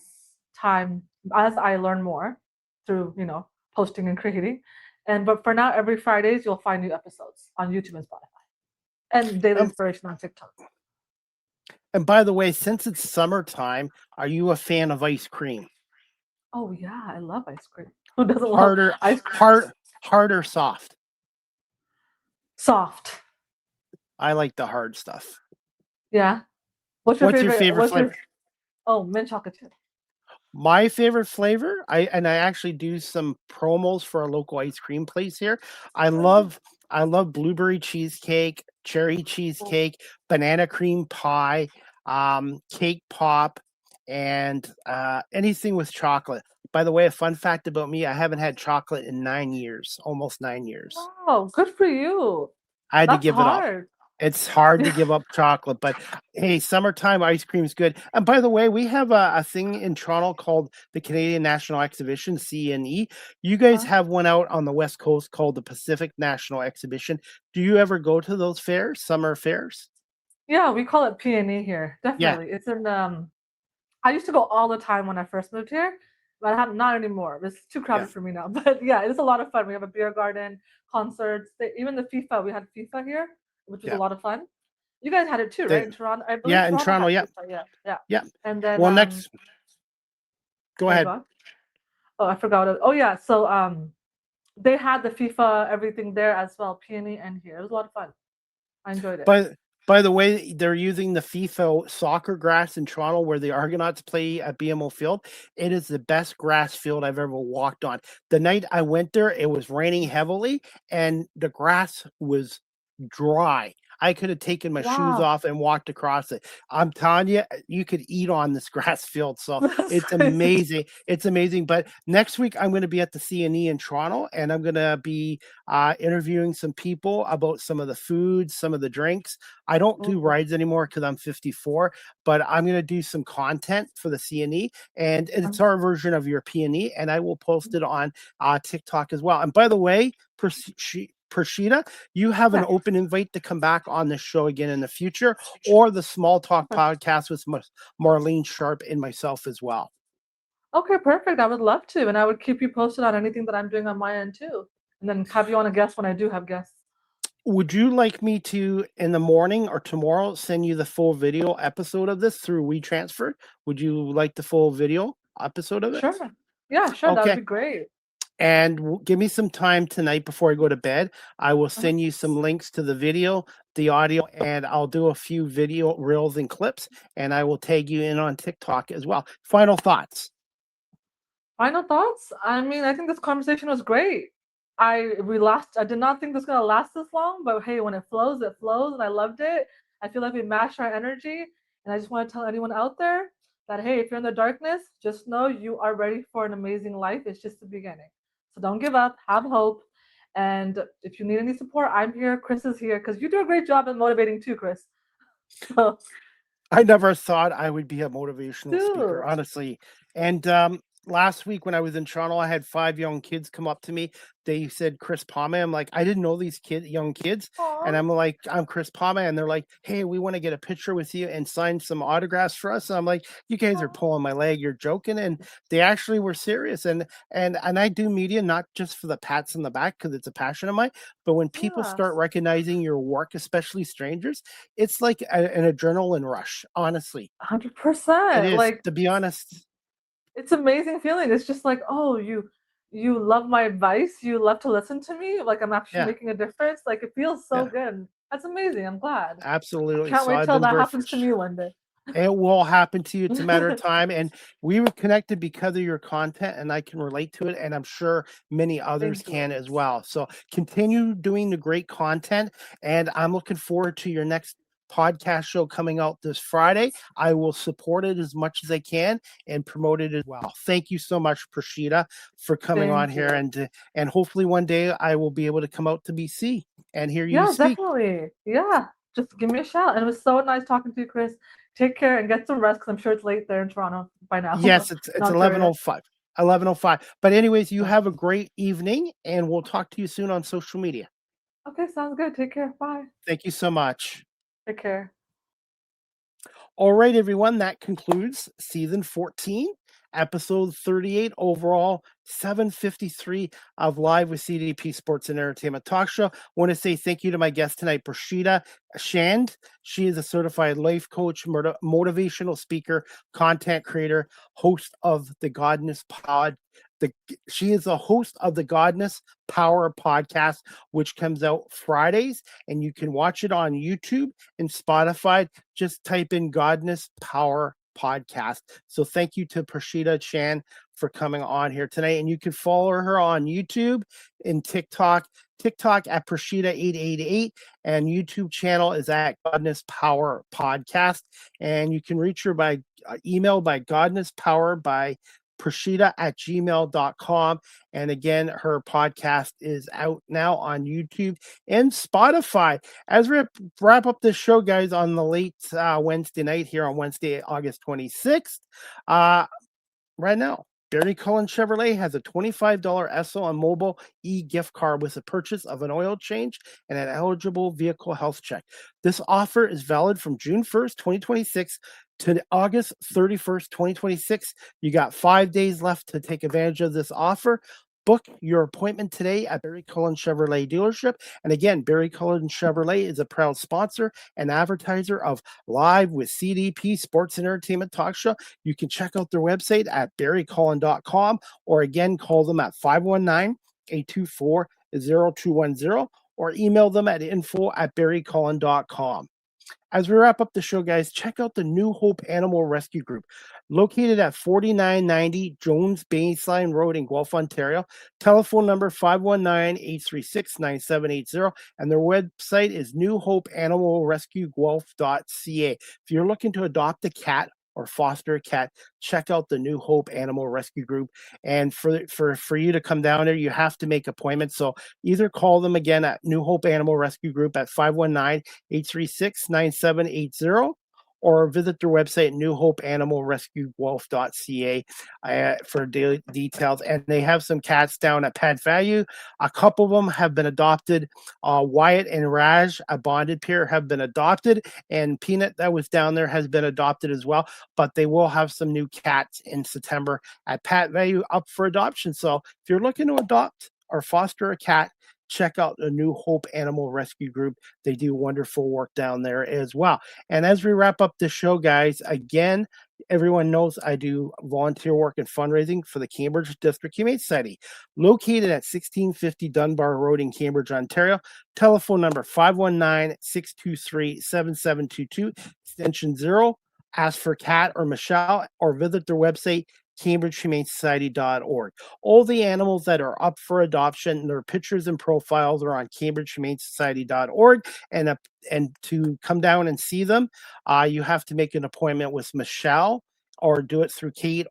I learn more through, posting and creating. But for now, every Fridays you'll find new episodes on YouTube and Spotify, and daily Um, inspiration on TikTok. and by the way, since it's summertime, are you a fan of ice cream? Oh yeah, I love ice cream. Who doesn't love Harder, ice cream? hard or soft? Soft. I like the hard stuff. Yeah. What's your What's your favorite? favorite flavor? Oh, mint chocolate chip. My favorite flavor, I actually do some promos for a local ice cream place here. I Oh, love I love blueberry cheesecake, cherry cheesecake, banana cream pie, cake pop, and anything with chocolate. By the way, a fun fact about me, I haven't had chocolate in 9 years, almost 9 years. wow, good for you. I had to That's give it up. hard. It's hard to Yeah. give up chocolate, but hey, summertime ice cream's good. And by the way, we have a thing in Toronto called the Canadian National Exhibition, CNE. You guys Huh? have one out on the West Coast called the Pacific National Exhibition. Do you ever go to those fairs, summer fairs? Yeah, we call it P&E here. Yeah, Definitely. It's in I used to go all the time when I first moved here, but I have not anymore. It's too yeah. crowded for me now. But yeah, it is a lot of fun. We have a beer garden, concerts, even the FIFA. We had FIFA here, which was a Yeah. lot of fun. You guys had it too, right? The In Toronto, I believe yeah, in Toronto Toronto, had yeah. FIFA. Yeah, yeah. Yeah. And then Well, next go sorry, ahead. go on. Oh, I forgot it. Oh yeah, so they had the FIFA everything there as well, Peony and here. It was a lot of fun. I enjoyed it. By the way, they're using the FIFA soccer grass in Toronto where the Argonauts play at BMO Field. It is the best grass field I've ever walked on. The night I went there, it was raining heavily and the grass was dry. I could have taken my shoes Wow, off and walked across it. I'm telling you, you could eat on this grass field. So that's it's crazy. amazing. It's amazing. But next week, I'm going to be at the CNE in Toronto and I'm going to be interviewing some people about some of the foods, some of the drinks. I don't do Ooh, rides anymore because I'm 54, but I'm going to do some content for the CNE and it's um, our version of your P&E and I will post it on TikTok as well. And by the way, Prashita, you have an yeah. open invite to come back on the show again in the future or the Small Talk Okay. podcast with Marlene Sharp and myself as well. Okay, perfect. I would love to, and I would keep you posted on anything that I'm doing on my end too, and then have you on a guest when I do have guests. Would you like me to, in the morning or tomorrow, send you the full video episode of this through WeTransfer? Would you like the full video episode of it? Sure. Yeah, sure. That would Okay. be great. And give me some time tonight before I go to bed. I will Uh-huh. send you some links to the video, the audio, and I'll do a few video reels and clips, and I will tag you in on TikTok as well. Final thoughts. Final thoughts? I mean, I think this conversation was great. I did not think this was gonna last this long, but hey, when it flows, and I loved it. I feel like we matched our energy, and I just want to tell anyone out there that hey, if you're in the darkness, just know you are ready for an amazing life. It's just the beginning. So don't give up, have hope, and if you need any support, I'm here. Chris is here because you do a great job at motivating too, Chris. So, I never thought I would be a motivational speaker, dude. honestly. And last week when I was in Toronto, I had 5 young kids come up to me. They said Chris Palme. I'm like, I didn't know these young kids. And Aw. I'm like, I'm Chris Palme. And they're like, hey, we want to get a picture with you and sign some autographs for us. And I'm like, you guys are pulling my leg. You're joking. And they actually were serious. And I do media not just for the pats on the back because it's a passion of mine, but when people start Yes. recognizing your work, especially strangers, it's like an adrenaline rush, honestly. It 100%. is, Like to be honest. it's amazing feeling. It's just like, oh, you love my advice. You love to listen to me. Like I'm actually Yeah, making a difference. Like it feels so yeah, good. That's amazing. I'm glad. I absolutely. can't So wait I've till been that very happens to fortunate. me one day. It will happen to you. It's a matter of time. And we were connected because of your content, and I can relate to it. And I'm sure many others Thank can you. as well. So continue doing the great content. And I'm looking forward to your next podcast show coming out this Friday. I will support it as much as I can and promote it as well. Thank you so much, Prashita, for coming on Thank here. you. And hopefully one day I will be able to come out to BC and hear you Yeah, speak. definitely. Yeah. Just give me a shout. And it was so nice talking to you, Chris. Take care and get some rest because I'm sure it's late there in Toronto by now. Yes, in it's Ontario. 11:05. 11:05. But anyways, you Oh, have a great evening and we'll talk to you soon on social media. okay, sounds good. Take care. Bye. Thank you so much. Take care. All right, everyone, that concludes season 14, episode 38 overall, 753 of Live with CDP Sports and Entertainment Talk Show. I want to say thank you to my guest tonight, Prashita Shand. She is a certified life coach, motivational speaker, content creator, host of the Godness Pod. She is a host of the Godness Power podcast, which comes out Fridays, and you can watch it on YouTube and Spotify. Just type in Godness Power podcast. So thank you to Prashita Chan for coming on here tonight. And you can follow her on YouTube and TikTok at Prashita888, and YouTube channel is at Godness Power Podcast. And you can reach her by email by godnesspower by Prashita@gmail.com. And again, her podcast is out now on YouTube and Spotify. As we wrap up this show, guys, on the late Wednesday night here on Wednesday, August 26th, right now, Barry Cullen Chevrolet has a $25 Esso on mobile e-gift card with the purchase of an oil change and an eligible vehicle health check. This offer is valid from June 1st, 2026 to August 31st, 2026. You got 5 days left to take advantage of this offer. Book your appointment today at Barry Cullen Chevrolet dealership. And again, Barry Cullen Chevrolet is a proud sponsor and advertiser of Live with CDP Sports and Entertainment Talk Show. You can check out their website at barrycullen.com, or again, call them at 519-824-0210, or email them at info@barrycullen.com. As we wrap up the show, guys, check out the New Hope Animal Rescue Group, located at 4990 Jones Baseline Road in Guelph, Ontario. Telephone number 519-836-9780, and their website is newhopeanimalrescueguelph.ca. If you're looking to adopt a cat or foster a cat, check out the New Hope Animal Rescue Group. And for you to come down there, you have to make appointments. So either call them again at New Hope Animal Rescue Group at 519-836-9780, or visit their website, newhopeanimalrescueguelph.ca, for daily details. And they have some cats down at Pet Value. A couple of them have been adopted. Wyatt and Raj, a bonded pair, have been adopted. And Peanut, that was down there, has been adopted as well. But they will have some new cats in September at Pet Value up for adoption. So if you're looking to adopt or foster a cat, check out the New Hope Animal Rescue Group. They do wonderful work down there as well. And as we wrap up the show, guys, again, everyone knows I do volunteer work and fundraising for the Cambridge District Humane Society, located at 1650 Dunbar Road in Cambridge, Ontario. Telephone number 519-623-7722, extension 0. Ask for Kat or Michelle, or visit their website, CambridgeHumaneSociety.org. All the animals that are up for adoption, their pictures and profiles are on CambridgeHumaneSociety.org. And to come down and see them, you have to make an appointment with Michelle, or do it through Kat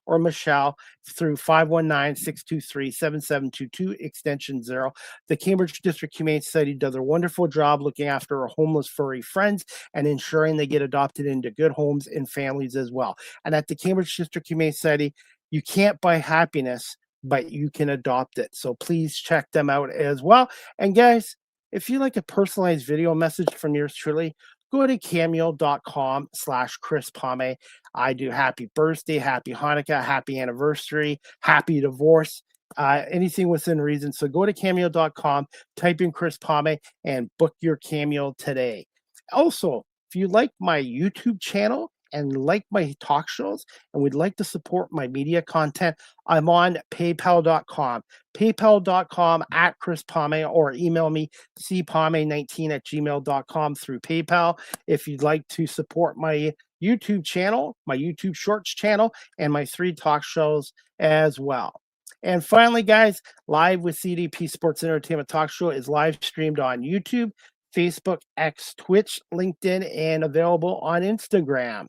or Michelle through 519-623-7722, extension 0. The Cambridge District Humane Society does a wonderful job looking after our homeless furry friends and ensuring they get adopted into good homes and families as well. And at the Cambridge District Humane Society, you can't buy happiness, but you can adopt it. So please check them out as well. And guys, if you like a personalized video message from yours truly, go to cameo.com/Chris Palme. I do happy birthday, happy Hanukkah, happy anniversary, happy divorce, anything within reason. So go to cameo.com, type in Chris Palme, and book your Cameo today. Also, if you like my YouTube channel and like my talk shows and would like to support my media content, I'm on paypal.com. Paypal.com @Chris Palme, or email me cpalme19@gmail.com through PayPal if you'd like to support my YouTube channel, my YouTube Shorts channel, and my 3 talk shows as well. And finally, guys, Live with CDP Sports Entertainment Talk Show is live streamed on YouTube, Facebook, X, Twitch, LinkedIn, and available on Instagram.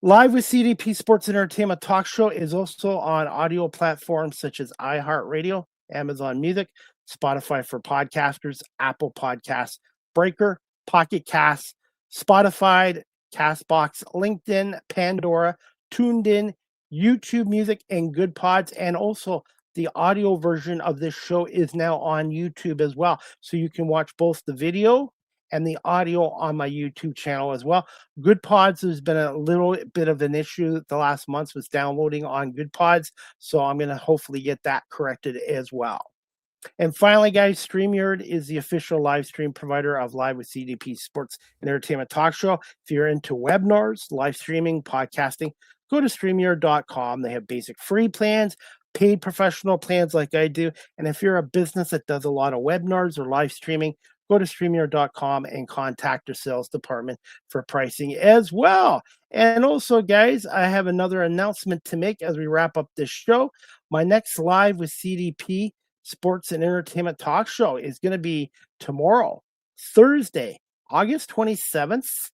Live with CDP Sports Entertainment Talk Show is also on audio platforms such as iHeartRadio, Amazon Music, Spotify for podcasters, Apple Podcasts, Breaker, Pocket Casts, Spotify, Castbox, LinkedIn, Pandora, TuneIn, YouTube Music, and Good Pods. And also the audio version of this show is now on YouTube as well. So you can watch both the video and the audio on my YouTube channel as well. Good Pods has been a little bit of an issue the last month with downloading on Good Pods. So I'm going to hopefully get that corrected as well. And finally, guys, StreamYard is the official live stream provider of Live with CDP Sports and Entertainment Talk Show. If you're into webinars, live streaming, podcasting, go to StreamYard.com. They have basic free plans, paid professional plans like I do. And if you're a business that does a lot of webinars or live streaming, go to StreamYard.com and contact your sales department for pricing as well. And also, guys, I have another announcement to make as we wrap up this show. My next live with CDP Sports and Entertainment Talk Show is going to be tomorrow, Thursday, August 27th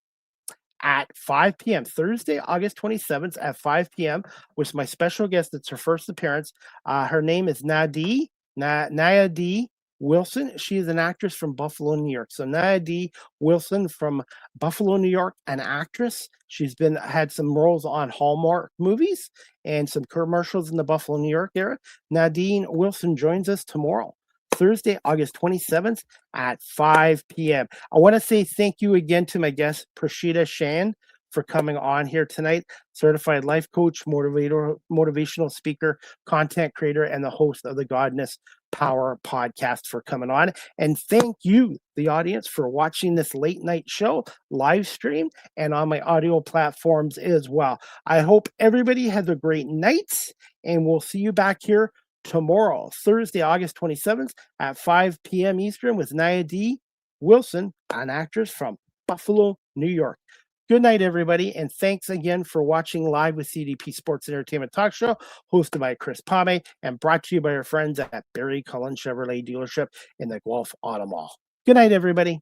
at 5 p.m. Thursday, August 27th at 5 p.m. with my special guest. It's her first appearance. Her name is Naya D. Wilson. She is an actress from Buffalo, New York. So Naya D. Wilson from Buffalo, New York, an actress. She's had some roles on Hallmark movies and some commercials in the Buffalo, New York area. Nadine Wilson joins us tomorrow, Thursday, August 27th at 5 p.m. I want to say thank you again to my guest, Prashita Shan, for coming on here tonight. Certified life coach, motivational speaker, content creator, and the host of the Godness Power podcast for coming on. And thank you, the audience, for watching this late night show, live stream, and on my audio platforms as well. I hope everybody has a great night, and we'll see you back here tomorrow, Thursday, August 27th at 5 p.m. Eastern with Naya D. Wilson, an actress from Buffalo, New York. Good night, everybody, and thanks again for watching Live with CDP Sports and Entertainment Talk Show, hosted by Chris Pame and brought to you by our friends at Barry Cullen Chevrolet Dealership in the Guelph Auto Mall. Good night, everybody.